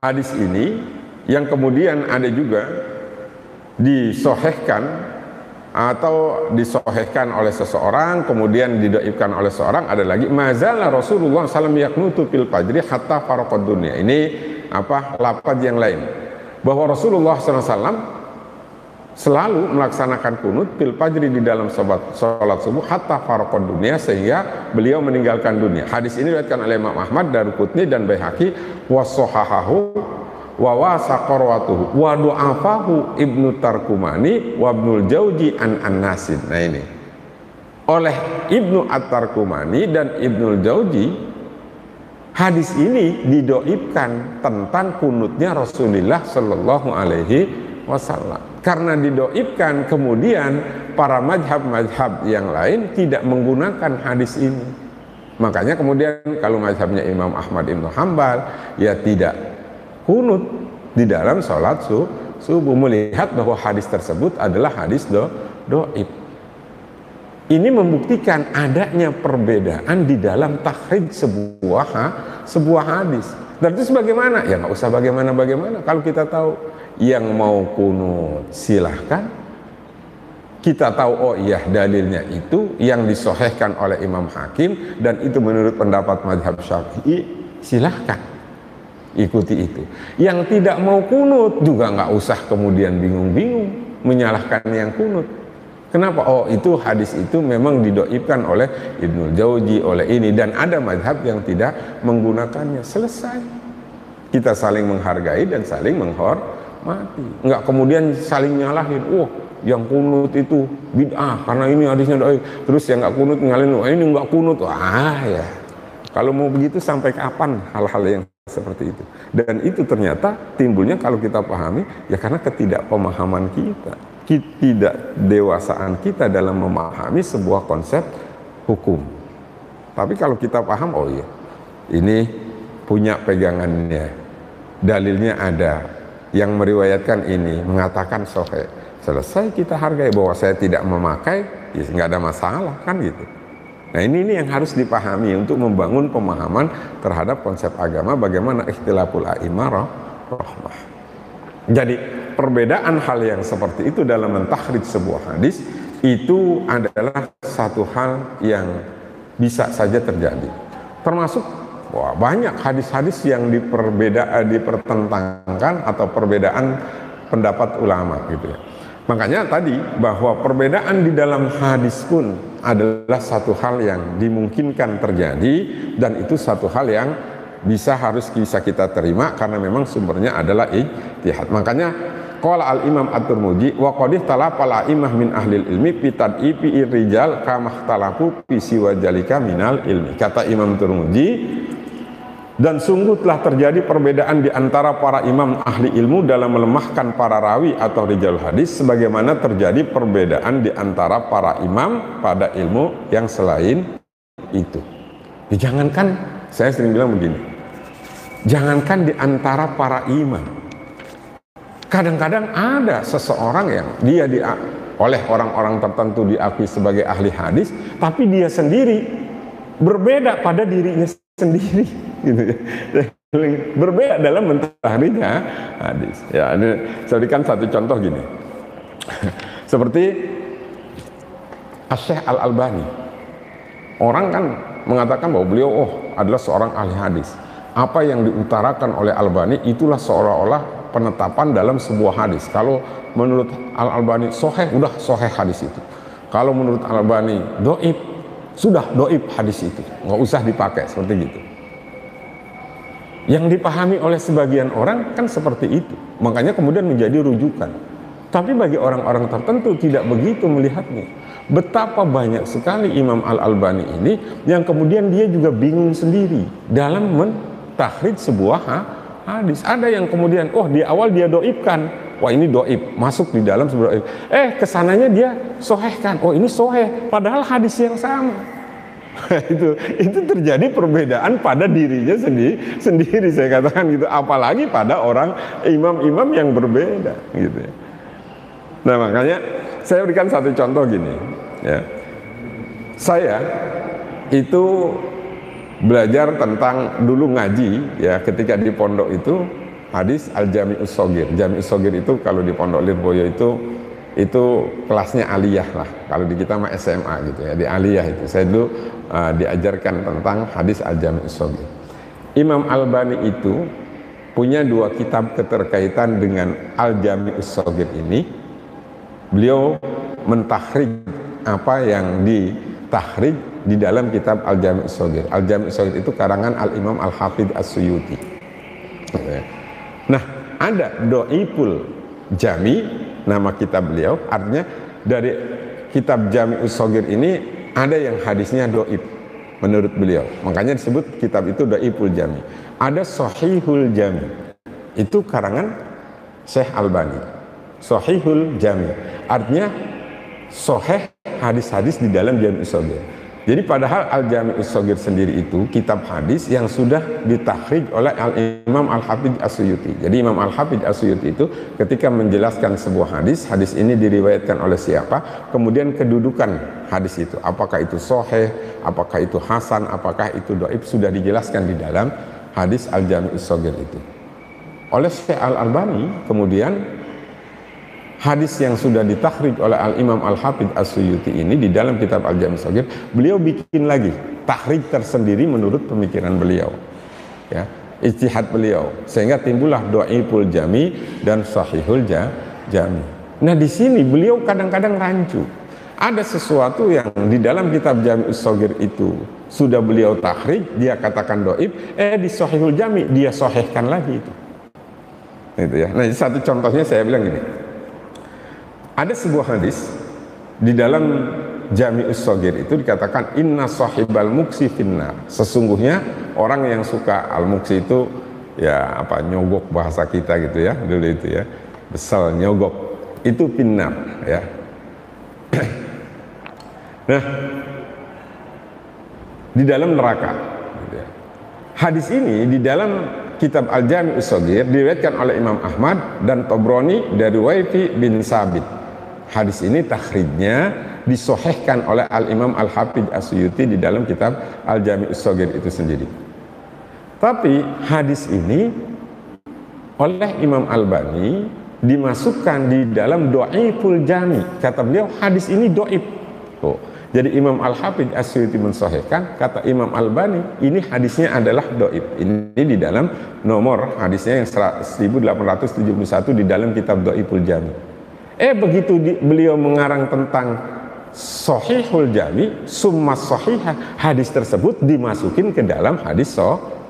hadis ini yang kemudian ada juga disahihkan atau disohehkan oleh seseorang, kemudian didoibkan oleh seorang, ada lagi mazala Rasulullah SAW yaknutu fil fajri hatta faraqad dunya. Ini lafaz yang lain, bahwa Rasulullah SAW selalu melaksanakan kunut fil fajri di dalam sholat subuh hatta faraqad dunya, sehingga beliau meninggalkan dunia. Hadis ini diriwayatkan oleh Imam Ahmad, Daruqutni dan Baihaqi wa shahahahu wa wasaqarwatuhu wa du'afahu Ibnu Tarkumani wa Ibnul Jauzi an An-Nasin. Nah ini oleh Ibnu At-Tarkumani dan Ibnul Jauzi, hadis ini didoibkan tentang kunutnya Rasulullah Shallallahu Alaihi Wasallam. Karena didoibkan, kemudian para mazhab-mazhab yang lain tidak menggunakan hadis ini. Makanya kemudian kalau mazhabnya Imam Ahmad Ibn Hanbal, ya tidak kunut di dalam sholat subuh, melihat bahwa hadis tersebut adalah hadis doib. Ini membuktikan adanya perbedaan di dalam takhrij sebuah hadis. Dan itu sebagaimana? Ya nggak usah bagaimana-bagaimana. Kalau kita tahu yang mau kunut silahkan. Kita tahu oh iya dalilnya itu yang disohehkan oleh Imam Hakim dan itu menurut pendapat mazhab Syafi'i, silahkan ikuti itu. Yang tidak mau kunut juga nggak usah kemudian bingung-bingung menyalahkan yang kunut. Kenapa? Oh itu hadis itu memang didoibkan oleh Ibnul Jauzi, oleh ini, dan ada mazhab yang tidak menggunakannya. Selesai. Kita saling menghargai dan saling menghormati. Nggak kemudian saling nyalahin. Oh yang kunut itu bid'ah karena ini hadisnya doib. Terus yang nggak kunut nyalahin, oh ini nggak kunut. Ah ya. Kalau mau begitu sampai kapan hal-hal yang seperti itu? Dan itu ternyata timbulnya kalau kita pahami ya karena ketidakpemahaman kita. Ketidakdewasaan kita dalam memahami sebuah konsep hukum. Tapi kalau kita paham, oh iya, ini punya pegangannya, dalilnya ada, yang meriwayatkan ini mengatakan sahih, selesai, kita hargai. Bahwa saya tidak memakai, ya nggak ada masalah kan gitu. Nah ini yang harus dipahami untuk membangun pemahaman terhadap konsep agama, bagaimana ikhtilaful a'immah rahmah. Jadi perbedaan hal yang seperti itu dalam mentakhrij sebuah hadis itu adalah satu hal yang bisa saja terjadi. Termasuk banyak hadis-hadis yang dipertentangkan atau perbedaan pendapat ulama gitu ya. Makanya tadi bahwa perbedaan di dalam hadis pun adalah satu hal yang dimungkinkan terjadi dan itu satu hal yang harus bisa kita terima karena memang sumbernya adalah ijtihad. Makanya qala al-Imam At-Tirmidzi wa qad talaqal a'imah min ahli ilmi fi tad'ifi rijal kama ikhtalafu fi siwa jalika minal ilmi. Kata Imam Tirmidzi, dan sungguh telah terjadi perbedaan di antara para imam ahli ilmu dalam melemahkan para rawi atau rijal hadis sebagaimana terjadi perbedaan di antara para imam pada ilmu yang selain itu. Jangankan, saya sering bilang begini, jangankan di antara para imam, kadang-kadang ada seseorang yang dia oleh orang-orang tertentu diakui sebagai ahli hadis, tapi dia sendiri berbeda pada dirinya sendiri, gitu ya. Berbeda dalam mentahrijh hadis. Ya, saya berikan satu contoh gini. Seperti Asy-Syaikh Al-Albani. Orang kan mengatakan bahwa beliau adalah seorang ahli hadis. Apa yang diutarakan oleh Albani itulah seolah-olah penetapan dalam sebuah hadis. Kalau menurut Al-Albani sahih, udah sahih hadis itu. Kalau menurut Al-Albani doib, sudah doib hadis itu, nggak usah dipakai, seperti gitu. Yang dipahami oleh sebagian orang kan seperti itu, makanya kemudian menjadi rujukan. Tapi bagi orang-orang tertentu tidak begitu melihatnya. Betapa banyak sekali Imam Al-Albani ini yang kemudian dia juga bingung sendiri dalam takhrij sebuah hadis. Ada yang kemudian di awal dia doibkan, wah ini doib, masuk di dalam sebuah doib. Kesananya dia sohehkan, ini soheh, padahal hadis yang sama. itu terjadi perbedaan pada dirinya sendiri, saya katakan gitu. Apalagi pada orang imam-imam yang berbeda, gitu ya. Nah makanya saya berikan satu contoh gini, ya. Saya itu belajar tentang dulu ngaji ya ketika di pondok itu hadis Al-Jami'us Shaghir. Jami'us Shaghir itu kalau di Pondok Lirboyo itu kelasnya aliyah lah. Kalau di kita mah SMA gitu ya, di aliyah itu. Saya dulu diajarkan tentang hadis Al-Jami'us Shaghir. Imam Albani itu punya dua kitab keterkaitan dengan Al-Jami'us Shaghir ini. Beliau mentakhrij apa yang ditakhrij di dalam kitab Al-Jami' Shaghir. Al-Jami' Shaghir itu karangan Al-Imam Al-Hafidh As-Suyuti. Nah, ada Do'iful Jami, nama kitab beliau, artinya dari kitab Jami'us Shagir ini ada yang hadisnya do'if menurut beliau, makanya disebut kitab itu Do'iful Jami. Ada Sahihul Jami, itu karangan Syekh Albani. Sahihul Jami artinya sahih hadis-hadis di dalam Jami'us Shagir. Jadi padahal Al-Jami'us Shagir sendiri itu kitab hadis yang sudah ditakhrij oleh Al-Imam Al-Hafidz As-Suyuti. Jadi Imam Al-Hafidz As-Suyuti itu ketika menjelaskan sebuah hadis, hadis ini diriwayatkan oleh siapa, kemudian kedudukan hadis itu, apakah itu sahih, apakah itu hasan, apakah itu dhaif, sudah dijelaskan di dalam hadis Al-Jami'us Shagir itu. Oleh Syekh Al-Albani kemudian hadis yang sudah ditakhrij oleh Al-Imam Al-Hafidz As-Suyuti ini di dalam kitab Al-Jami' Shagir, beliau bikin lagi takhrij tersendiri menurut pemikiran beliau, ya, ijtihad beliau, sehingga timbullah Do'iful Jami dan Sahihul Jami. Nah di sini beliau kadang-kadang rancu, ada sesuatu yang di dalam kitab Jami'us Shagir itu sudah beliau takhrij, dia katakan do'if, di Sahihul Jami dia sahihkan lagi itu. Gitu ya. Nah satu contohnya saya bilang gini, ada sebuah hadis di dalam Jami'us Shagir itu dikatakan inna sahibal muksi finnar, sesungguhnya orang yang suka al-muksi itu ya apa, nyogok bahasa kita gitu ya dulu itu ya, besal nyogok, itu finnar ya. Nah di dalam neraka gitu ya. Hadis ini di dalam kitab Al-Jami'us Shagir diriwayatkan oleh Imam Ahmad dan Tabrani dari Waifi bin Sabit. Hadis ini takhrijnya disahihkan oleh Al-Imam Al-Hafidz As-Suyuti di dalam kitab Al-Jami'us Shagir itu sendiri. Tapi hadis ini oleh Imam Albani dimasukkan di dalam Do'iful Jami. Kata beliau hadis ini do'if. Jadi Imam Al-Hafidz As-Suyuti mensahihkan, kata Imam Albani ini hadisnya adalah do'if. Ini di dalam nomor hadisnya yang 1871 di dalam kitab Do'iful Jami. Begitu beliau mengarang tentang Sahihul Jami, summa sahihah, hadis tersebut dimasukin ke dalam hadis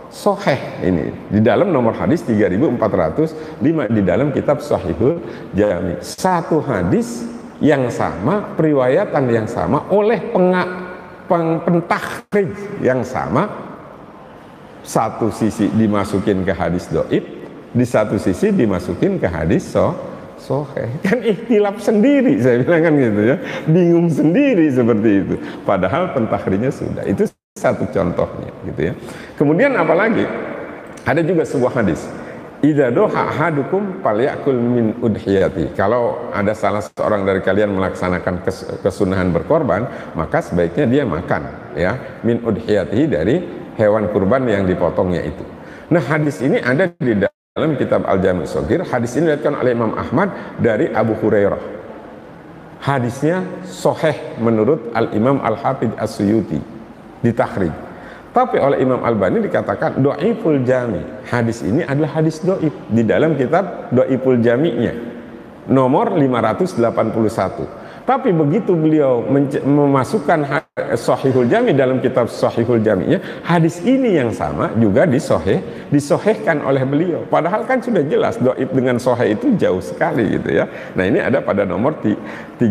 sahih ini di dalam nomor hadis 3405 di dalam kitab Sahihul Jami. Satu hadis yang sama, periwayatan yang sama oleh pentakhrij yang sama, satu sisi dimasukin ke hadis do'if, di satu sisi dimasukin ke hadis sahih. Kan ikhtilaf sendiri, saya bilang kan gitu ya, bingung sendiri seperti itu, padahal pentakhrijnya sudah. Itu satu contohnya gitu ya. Kemudian apalagi ada juga sebuah hadis, idza doha ahadukum falyakul min udhiyati. Kalau ada salah seorang dari kalian melaksanakan kesunahan berkorban, maka sebaiknya dia makan ya min udhiyati, dari hewan kurban yang dipotongnya itu. Nah hadis ini ada di dalam kitab Al-Jami'us Shagir. Hadis ini diriwayatkan oleh Imam Ahmad dari Abu Hurairah. Hadisnya sahih menurut Al-Imam Al-Hafidz As-Suyuti di takhrij. Tapi oleh Imam Albani dikatakan Do'iful Jami. Hadis ini adalah hadis do'if di dalam kitab Do'iful Jami'nya nomor 581. Tapi begitu beliau memasukkan Sahihul Jami dalam kitab Sahihul Jami'nya, hadis ini yang sama juga disahihkan oleh beliau. Padahal kan sudah jelas do'if dengan sahih itu jauh sekali gitu ya. Nah ini ada pada nomor 3563.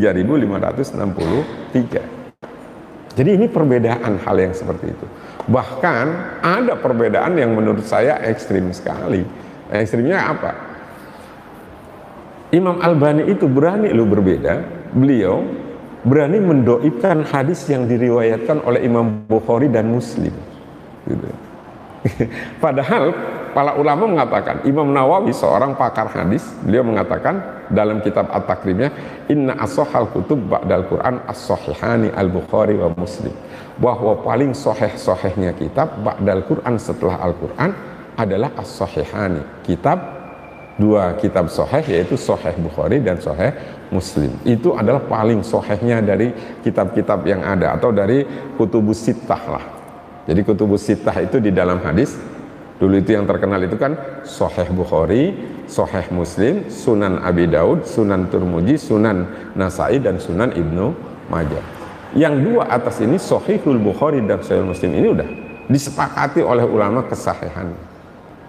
Jadi ini perbedaan hal yang seperti itu. Bahkan ada perbedaan yang menurut saya ekstrim sekali. Ekstrimnya apa? Imam Albani itu berani berbeda. Beliau berani mendoifkan hadis yang diriwayatkan oleh Imam Bukhari dan Muslim gitu. Padahal para ulama mengatakan, Imam Nawawi seorang pakar hadis, beliau mengatakan dalam kitab At-Taqribnya, inna as-sahal kutub ba'dal Quran as-sahihani al-Bukhari wa Muslim, bahwa paling sahih-sahihnya kitab ba'dal Quran setelah Al-Quran adalah as-sahihani, dua kitab sahih, yaitu Sahih Bukhari dan Sahih Muslim. Itu adalah paling sahihnya dari kitab-kitab yang ada, atau dari kutubus sittah lah. Jadi kutubus sittah itu di dalam hadis dulu itu yang terkenal itu kan Sahih Bukhari, Sahih Muslim, Sunan Abi Daud, Sunan Turmuji, Sunan Nasai, dan Sunan Ibnu Majah. Yang dua atas ini, Sahihul Bukhari dan Sahih Muslim, ini udah disepakati oleh ulama kesahihan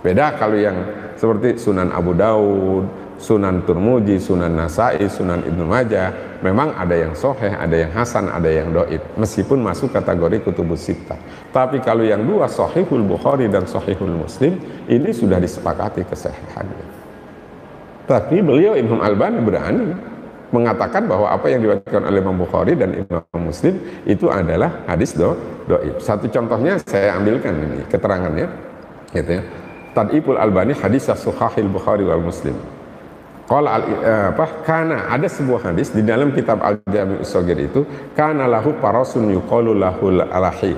Beda kalau yang seperti Sunan Abu Daud, Sunan Turmuji, Sunan Nasai, Sunan Ibnu Majah, memang ada yang sahih, ada yang hasan, ada yang dhaif, meskipun masuk kategori kutubus sittah. Tapi kalau yang dua, Sahihul Bukhari dan Sahihul Muslim, ini sudah disepakati kesahihannya. Tapi beliau Imam Albani berani mengatakan bahwa apa yang diriwayatkan oleh Imam Bukhari dan Imam Muslim itu adalah hadis dhaif. Satu contohnya saya ambilkan ini keterangannya, gitu ya. Tad'iful Albani hadis Sahihul Bukhari wal Muslim. Karena ada sebuah hadis di dalam kitab Al-Jami' As-Shaghir itu, kana lahu farasun yuqalu lahul Lahib,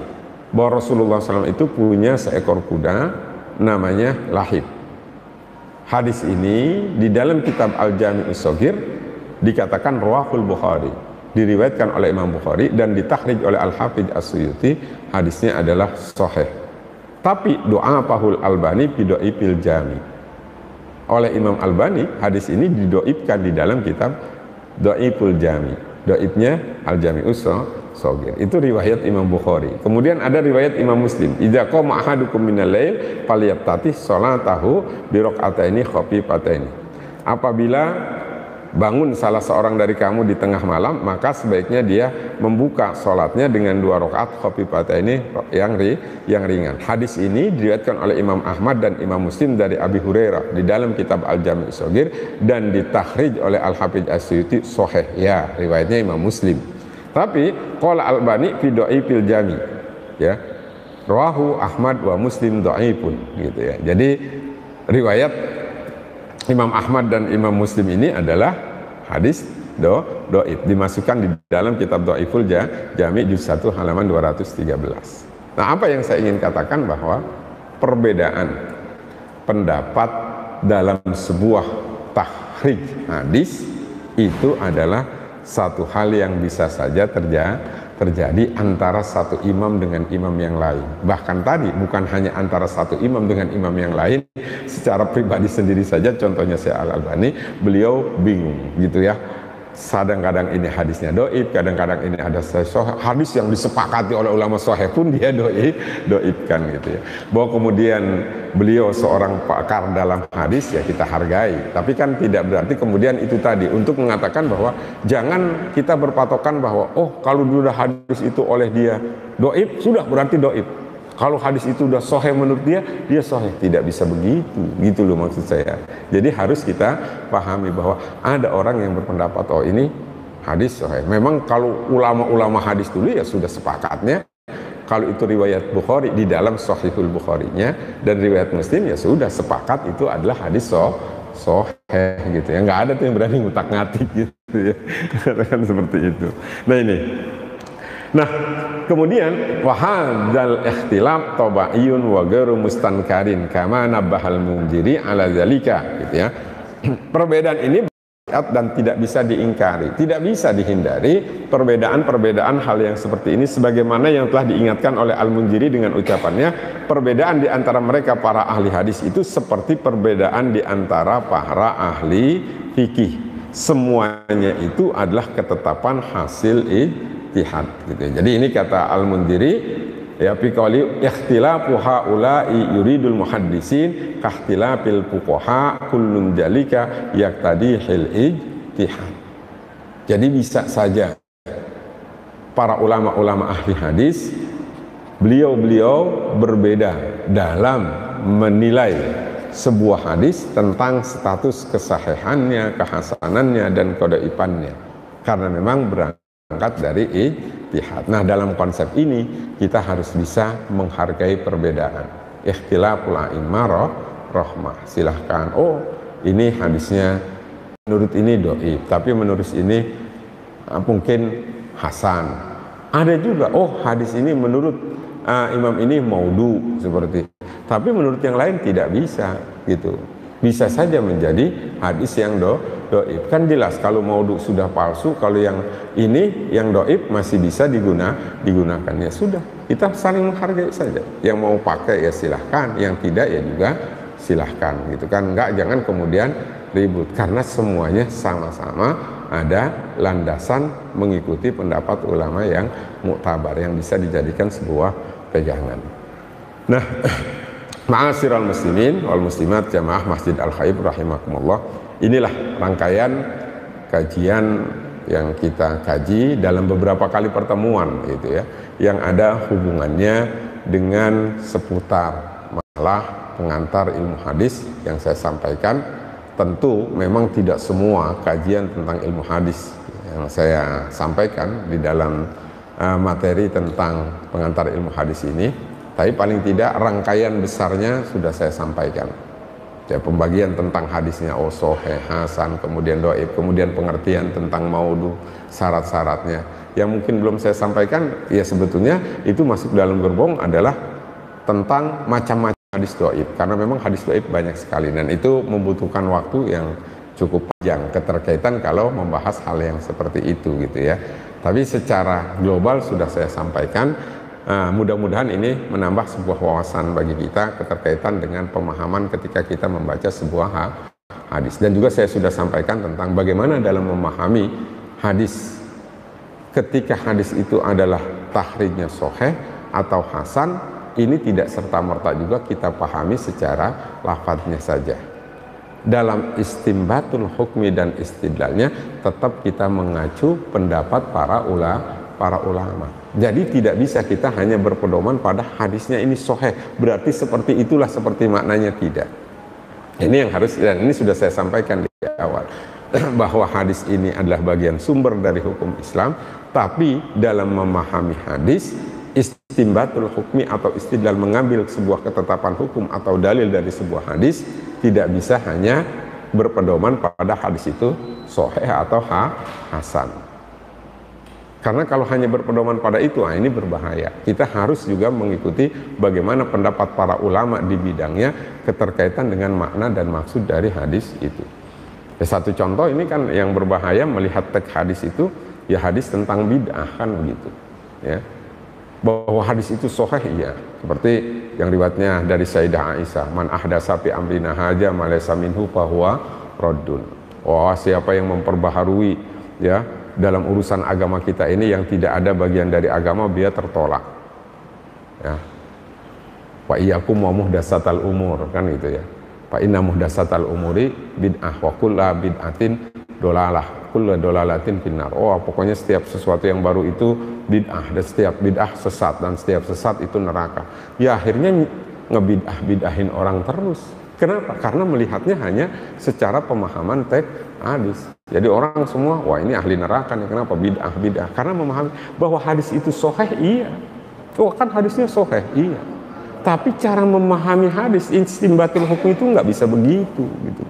bahwa Rasulullah SAW itu punya seekor kuda namanya Lahib. Hadis ini di dalam kitab Al-Jami' As-Shaghir dikatakan rawahul Bukhari, diriwayatkan oleh Imam Bukhari dan ditakhrij oleh Al-Hafidz As-Suyuti, hadisnya adalah sahih. Tapi doa Pahul Albani bido'ipil jami, oleh Imam Albani hadis ini didoibkan di dalam kitab Do'ipul Jami, doibnya Al-Jami'us Shaghir, itu riwayat Imam Bukhari. Kemudian ada riwayat Imam Muslim, idza qama ahadukum minal lail falyaftatih sholatahu bi rak'ataini khafifataini, apabila bangun salah seorang dari kamu di tengah malam, maka sebaiknya dia membuka sholatnya dengan 2 rakaat khafifataini yang ringan. Hadis ini diriwayatkan oleh Imam Ahmad dan Imam Muslim dari Abi Hurairah di dalam kitab Al-Jami' As-Shaghir dan ditakhrij oleh Al-Hafidz As-Suyuti sahih, ya, riwayatnya Imam Muslim. Tapi qala Albani fi dhaifil jami, ya, rawahu Ahmad wa Muslim dhaifun, gitu ya. Jadi riwayat Imam Ahmad dan Imam Muslim ini adalah hadis dhaif, dimasukkan di dalam kitab Dhaiful Jami' juz 1 halaman 213. Nah, apa yang saya ingin katakan bahwa perbedaan pendapat dalam sebuah takhrij hadis itu adalah satu hal yang bisa saja terjadi antara satu imam dengan imam yang lain. Bahkan tadi bukan hanya antara satu imam dengan imam yang lain, secara pribadi sendiri saja, contohnya saya Al-Albani, beliau bingung gitu ya. Kadang-kadang ini hadisnya dhaif, kadang-kadang ini ada hadis yang disepakati oleh ulama sahih pun dia dhaifkan gitu ya. Bahwa kemudian beliau seorang pakar dalam hadis, ya kita hargai, tapi kan tidak berarti kemudian itu tadi untuk mengatakan bahwa jangan kita berpatokan bahwa oh kalau sudah hadis itu oleh dia dhaif, sudah berarti dhaif. Kalau hadis itu udah sahih menurut dia sahih. Tidak bisa begitu, gitu loh maksud saya. Jadi harus kita pahami bahwa ada orang yang berpendapat oh ini hadis sahih. Memang kalau ulama-ulama hadis dulu ya sudah sepakatnya, kalau itu riwayat Bukhari di dalam Sahihul Bukharinya dan riwayat Muslim ya sudah sepakat itu adalah hadis sahih gitu ya. Nggak ada tuh yang berani ngutak-ngatik gitu ya. Kan seperti itu. Nah ini. Nah, kemudian wahadzal ikhtilaf tabaiyun wa ghairu mustankarin kama nabbahal Munziri ala zalika, gitu ya. Perbedaan ini dan tidak bisa diingkari, tidak bisa dihindari perbedaan-perbedaan hal yang seperti ini, sebagaimana yang telah diingatkan oleh Al-Munziri dengan ucapannya, perbedaan di antara mereka para ahli hadis itu seperti perbedaan di antara para ahli fikih. Semuanya itu adalah ketetapan hasil ijtihad, gitu. Jadi ini kata Al-Munziri, ya fi qawli ikhtilafu haula'i yuridul muhaddisin kahtilafil fuqaha kullun jalika yaqtadihil ijtihad. Jadi bisa saja para ulama-ulama ahli hadis beliau berbeda dalam menilai sebuah hadis tentang status kesahihannya, kehasanannya dan kodaifannya, karena memang berangkat dari ijtihad. Nah, dalam konsep ini kita harus bisa menghargai perbedaan. Ikhtilaful a'immah rahmah. Silahkan, oh ini hadisnya menurut ini dhaif, tapi menurut ini mungkin hasan. Ada juga, oh hadis ini menurut imam ini maudhu seperti, tapi menurut yang lain tidak bisa, gitu. Bisa saja menjadi hadis yang dhaif. Kan jelas kalau maudhu sudah palsu, kalau yang ini yang dhaif masih bisa digunakan. Ya sudah, kita saling menghargai saja. Yang mau pakai ya silahkan, yang tidak ya juga silahkan, gitu kan. Enggak, jangan kemudian ribut, karena semuanya sama-sama ada landasan mengikuti pendapat ulama yang muktabar, yang bisa dijadikan sebuah pegangan. Nah, Ma'asyiral muslimin wal muslimat jamaah Masjid Al-Khaib rahimakumullah. Inilah rangkaian kajian yang kita kaji dalam beberapa kali pertemuan gitu ya, yang ada hubungannya dengan seputar masalah pengantar ilmu hadis yang saya sampaikan. Tentu memang tidak semua kajian tentang ilmu hadis yang saya sampaikan di dalam materi tentang pengantar ilmu hadis ini, tapi paling tidak rangkaian besarnya sudah saya sampaikan. Ya, pembagian tentang hadisnya sahih, hasan, kemudian dhaif, kemudian pengertian tentang maudhu, syarat-syaratnya. Yang mungkin belum saya sampaikan, ya sebetulnya itu masuk dalam gerbong adalah tentang macam-macam hadis dhaif, karena memang hadis dhaif banyak sekali dan itu membutuhkan waktu yang cukup panjang keterkaitan kalau membahas hal yang seperti itu gitu ya. Tapi secara global sudah saya sampaikan. Mudah-mudahan ini menambah sebuah wawasan bagi kita keterkaitan dengan pemahaman ketika kita membaca sebuah hadis. Dan juga saya sudah sampaikan tentang bagaimana dalam memahami hadis, ketika hadis itu adalah tahrijnya sahih atau hasan, ini tidak serta-merta juga kita pahami secara lafadznya saja. Dalam istimbatul hukmi dan istidlalnya tetap kita mengacu pendapat para ulama. Jadi tidak bisa kita hanya berpedoman pada hadisnya ini sahih, berarti seperti itulah seperti maknanya, tidak. Ini yang harus, dan ini sudah saya sampaikan di awal, bahwa hadis ini adalah bagian sumber dari hukum Islam, tapi dalam memahami hadis, istimbatul hukmi atau istidlal, mengambil sebuah ketetapan hukum atau dalil dari sebuah hadis, tidak bisa hanya berpedoman pada hadis itu sahih atau hasan. Karena kalau hanya berpedoman pada itu, ini berbahaya. Kita harus juga mengikuti bagaimana pendapat para ulama di bidangnya keterkaitan dengan makna dan maksud dari hadis itu. Ya, satu contoh ini kan yang berbahaya melihat teks hadis itu, ya hadis tentang bid'ah kan begitu. Ya. Bahwa hadis itu sahih, iya. Seperti yang riwayatnya dari Sayyidah Aisyah, man ahdatsa fi amrina hadza ma laysa minhu fahuwa raddun. Wah, siapa yang memperbaharui ya dalam urusan agama kita ini yang tidak ada bagian dari agama, dia tertolak. Ya. Wa iyyakum wa muhdatsatal umur, kan gitu ya. Fa inna muhdatsatal umuri bid'ah wa kullu bid'atin dolalah, kullu dolalatin finnar. Oh, pokoknya setiap sesuatu yang baru itu bid'ah, dan setiap bid'ah sesat, dan setiap sesat itu neraka. Ya akhirnya ngebid'ah-bid'ahin orang terus. Kenapa? Karena melihatnya hanya secara pemahaman teks hadis. Jadi orang semua, wah ini ahli neraka nih. Kenapa? Bid'ah. Karena memahami bahwa hadis itu sahih, iya. Oh kan hadisnya sahih, iya. Tapi cara memahami hadis, istimbatul hukum itu nggak bisa begitu, gitu.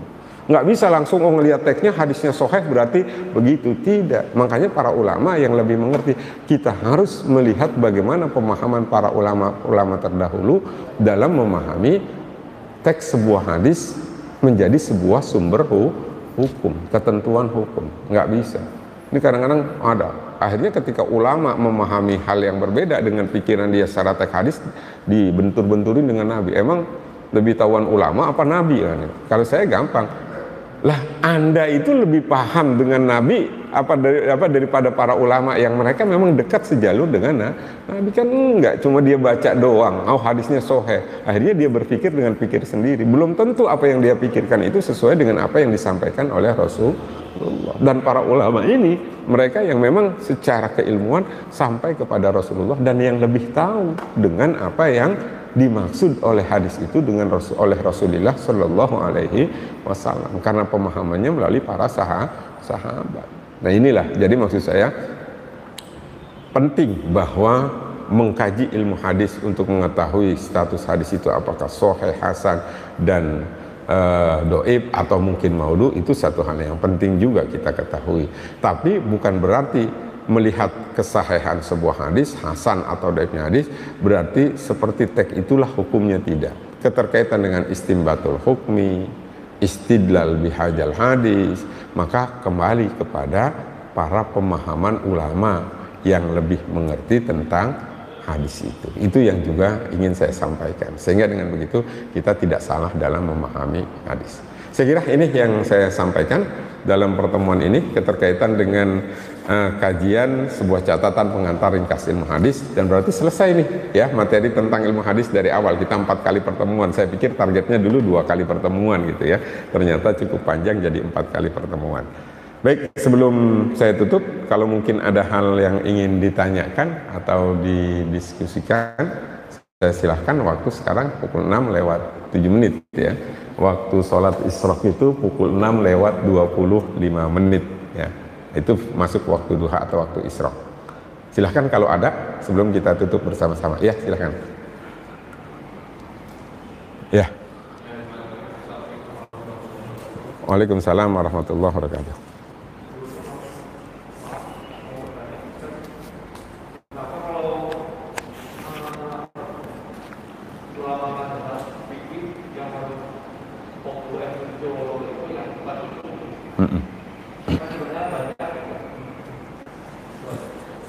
Nggak bisa langsung ngelihat teksnya hadisnya sahih berarti begitu, tidak. Makanya para ulama yang lebih mengerti, kita harus melihat bagaimana pemahaman para ulama terdahulu dalam memahami teks sebuah hadis menjadi sebuah sumber hukum, ketentuan hukum. Nggak bisa. Ini kadang-kadang ada. Akhirnya ketika ulama memahami hal yang berbeda dengan pikiran dia secara teks hadis, dibentur-benturin dengan Nabi. Emang lebih tahuan ulama apa Nabi? Kalau saya gampang, lah Anda itu lebih paham dengan Nabi daripada para ulama yang mereka memang dekat sejalur dengan Nabi. Kan enggak, cuma dia baca doang, hadisnya sahih, akhirnya dia berpikir dengan pikir sendiri. Belum tentu apa yang dia pikirkan itu sesuai dengan apa yang disampaikan oleh Rasulullah. Dan para ulama ini, mereka yang memang secara keilmuan sampai kepada Rasulullah dan yang lebih tahu dengan apa yang dimaksud oleh hadis itu oleh Rasulullah Shallallahu Alaihi Wasallam, karena pemahamannya melalui para sahabat. Nah inilah, jadi maksud saya penting bahwa mengkaji ilmu hadis untuk mengetahui status hadis itu apakah sahih, hasan, dan dhaif atau mungkin maudhu, itu satu hal yang penting juga kita ketahui. Tapi bukan berarti melihat kesahihan sebuah hadis, hasan atau dhaifnya hadis, berarti seperti teks itulah hukumnya, tidak. Keterkaitan dengan istimbatul hukmi, istidlal bihadzal hadis, maka kembali kepada para pemahaman ulama yang lebih mengerti tentang hadis itu. Itu yang juga ingin saya sampaikan. Sehingga dengan begitu kita tidak salah dalam memahami hadis. Saya kira ini yang saya sampaikan. dalam pertemuan ini keterkaitan dengan kajian sebuah catatan pengantar ringkas ilmu hadis, dan berarti selesai nih ya materi tentang ilmu hadis dari awal. Kita 4 kali pertemuan, saya pikir targetnya dulu 2 kali pertemuan gitu ya, ternyata cukup panjang jadi 4 kali pertemuan. Baik, sebelum saya tutup, kalau mungkin ada hal yang ingin ditanyakan atau didiskusikan, saya silahkan. Waktu sekarang pukul 6 lewat 7 menit ya. Waktu sholat isyraq itu pukul 6 lewat 25 menit ya. Itu masuk waktu duha atau waktu isyraq. Silahkan kalau ada sebelum kita tutup bersama-sama. Ya, silahkan. Ya. Waalaikumsalam warahmatullahi wabarakatuh.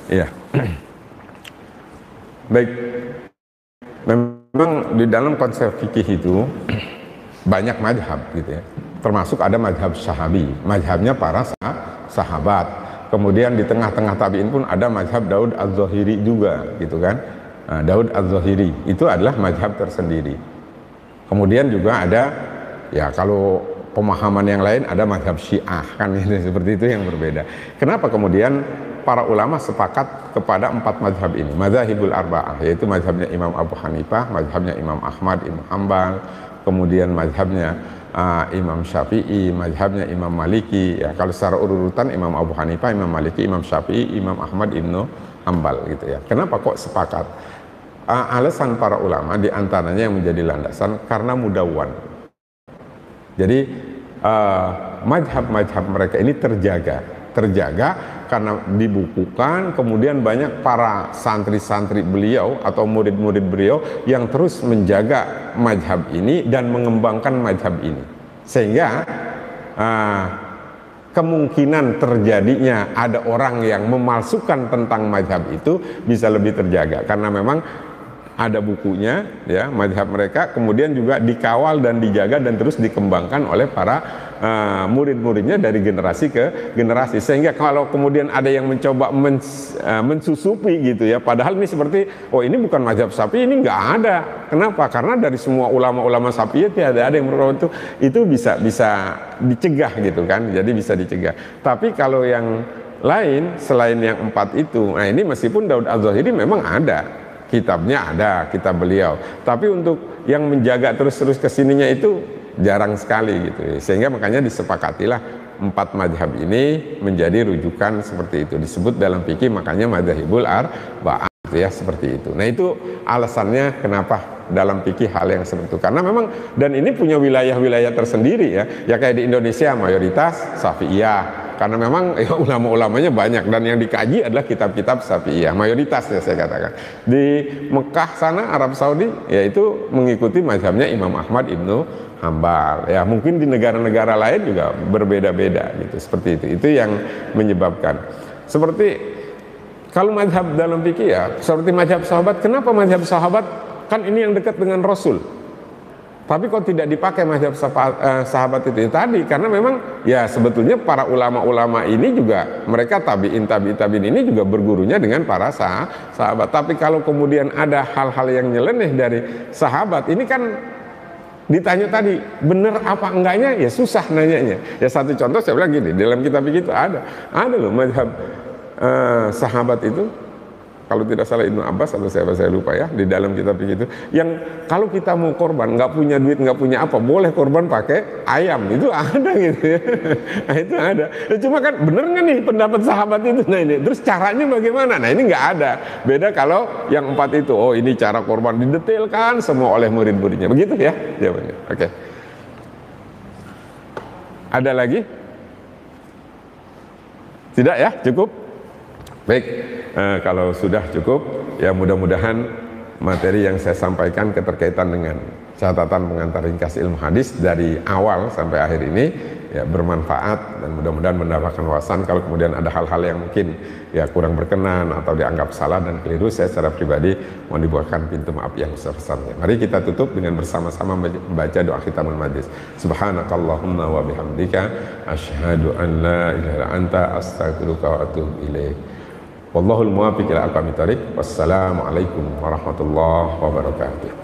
Iya. Baik. Memang di dalam konsep fikih itu banyak mazhab gitu ya. Termasuk ada mazhab sahabi, mazhabnya para sahabat. Kemudian di tengah-tengah tabi'in pun ada mazhab Daud Az-Zahiri juga gitu kan. Nah, Daud Az-Zahiri itu adalah mazhab tersendiri. Kemudian juga ada ya kalau pemahaman yang lain ada mazhab Syiah kan seperti itu yang berbeda. Kenapa kemudian para ulama sepakat kepada 4 mazhab ini, mazhabul arba'ah, yaitu mazhabnya Imam Abu Hanifah, mazhabnya Imam Ahmad Ibn Hanbal, kemudian mazhabnya Imam Syafi'i, mazhabnya Imam Maliki. Ya, kalau secara urutan Imam Abu Hanifah, Imam Maliki, Imam Syafi'i, Imam Ahmad Ibn Hanbal gitu ya. Kenapa kok sepakat? Alasan para ulama diantaranya yang menjadi landasan karena mudawwan. Jadi mazhab-mazhab mereka ini terjaga karena dibukukan, kemudian banyak para santri-santri beliau atau murid-murid beliau yang terus menjaga mazhab ini dan mengembangkan mazhab ini, sehingga kemungkinan terjadinya ada orang yang memalsukan tentang mazhab itu bisa lebih terjaga karena memang ada bukunya ya mazhab mereka, kemudian juga dikawal dan dijaga dan terus dikembangkan oleh para murid-muridnya dari generasi ke generasi, sehingga kalau kemudian ada yang mencoba mensusupi gitu ya, padahal ini seperti oh ini bukan mazhab Syafi'i, ini nggak ada. Kenapa? Karena dari semua ulama-ulama Syafi'i ada yang berpendapat itu bisa dicegah gitu kan, jadi bisa dicegah. Tapi kalau yang lain selain yang 4 itu, nah ini meskipun Daud Az-Zahiri memang ada kitabnya, ada kitab beliau, tapi untuk yang menjaga terus-terus kesininya itu jarang sekali gitu, sehingga makanya disepakatilah 4 mazhab ini menjadi rujukan seperti itu, disebut dalam fikih makanya madzhabul arba'ah gitu ya, seperti itu. Nah itu alasannya kenapa dalam fikih hal yang seperti itu, karena memang dan ini punya wilayah-wilayah tersendiri ya kayak di Indonesia mayoritas Syafi'iyah karena memang ya, ulama-ulamanya banyak dan yang dikaji adalah kitab-kitab Syafi'iyah mayoritasnya saya katakan. Di Mekah sana Arab Saudi yaitu mengikuti mazhabnya Imam Ahmad Ibnu Hanbal ya, mungkin di negara-negara lain juga berbeda-beda gitu, seperti itu yang menyebabkan seperti kalau mazhab dalam fikih ya seperti mazhab sahabat. Kenapa mazhab sahabat? Kan ini yang dekat dengan Rasul, tapi kok tidak dipakai mazhab sahabat itu ya, tadi karena memang ya sebetulnya para ulama-ulama ini juga mereka tabi'in ini juga bergurunya dengan para sahabat. Tapi kalau kemudian ada hal-hal yang nyeleneh dari sahabat, ini kan ditanya tadi benar apa enggaknya ya susah nanyanya. Ya satu contoh saya bilang gini, dalam kitab itu ada loh mazhab sahabat itu. Kalau tidak salah Ibnu Abbas atau siapa saya lupa ya, di dalam kitab itu yang kalau kita mau korban nggak punya duit, nggak punya apa, boleh korban pakai ayam, itu ada gitu ya. Nah, itu ada. Cuma kan bener nggak nih pendapat sahabat itu? Nah ini terus caranya bagaimana? Nah ini nggak ada. Beda kalau yang 4 itu, oh ini cara korban didetailkan semua oleh murid-muridnya, begitu ya jawabannya. Oke. Ada lagi? Tidak ya, cukup. Baik. Kalau sudah cukup, ya mudah-mudahan materi yang saya sampaikan keterkaitan dengan catatan pengantar ringkas ilmu hadis dari awal sampai akhir ini ya bermanfaat dan mudah-mudahan mendapatkan wawasan. Kalau kemudian ada hal-hal yang mungkin ya kurang berkenan atau dianggap salah dan keliru, saya secara pribadi mau dibuatkan pintu maaf yang sebesar-besarnya. Mari kita tutup dengan bersama-sama membaca doa khitamul majlis. Subhanakallahumma wa bihamdika asyhadu an la ilaha illa anta astaghfiruka wa atubu ilaik. Wallahul muwaffiq ila aqwamit thoriq. Wassalamualaikum warahmatullahi wabarakatuh.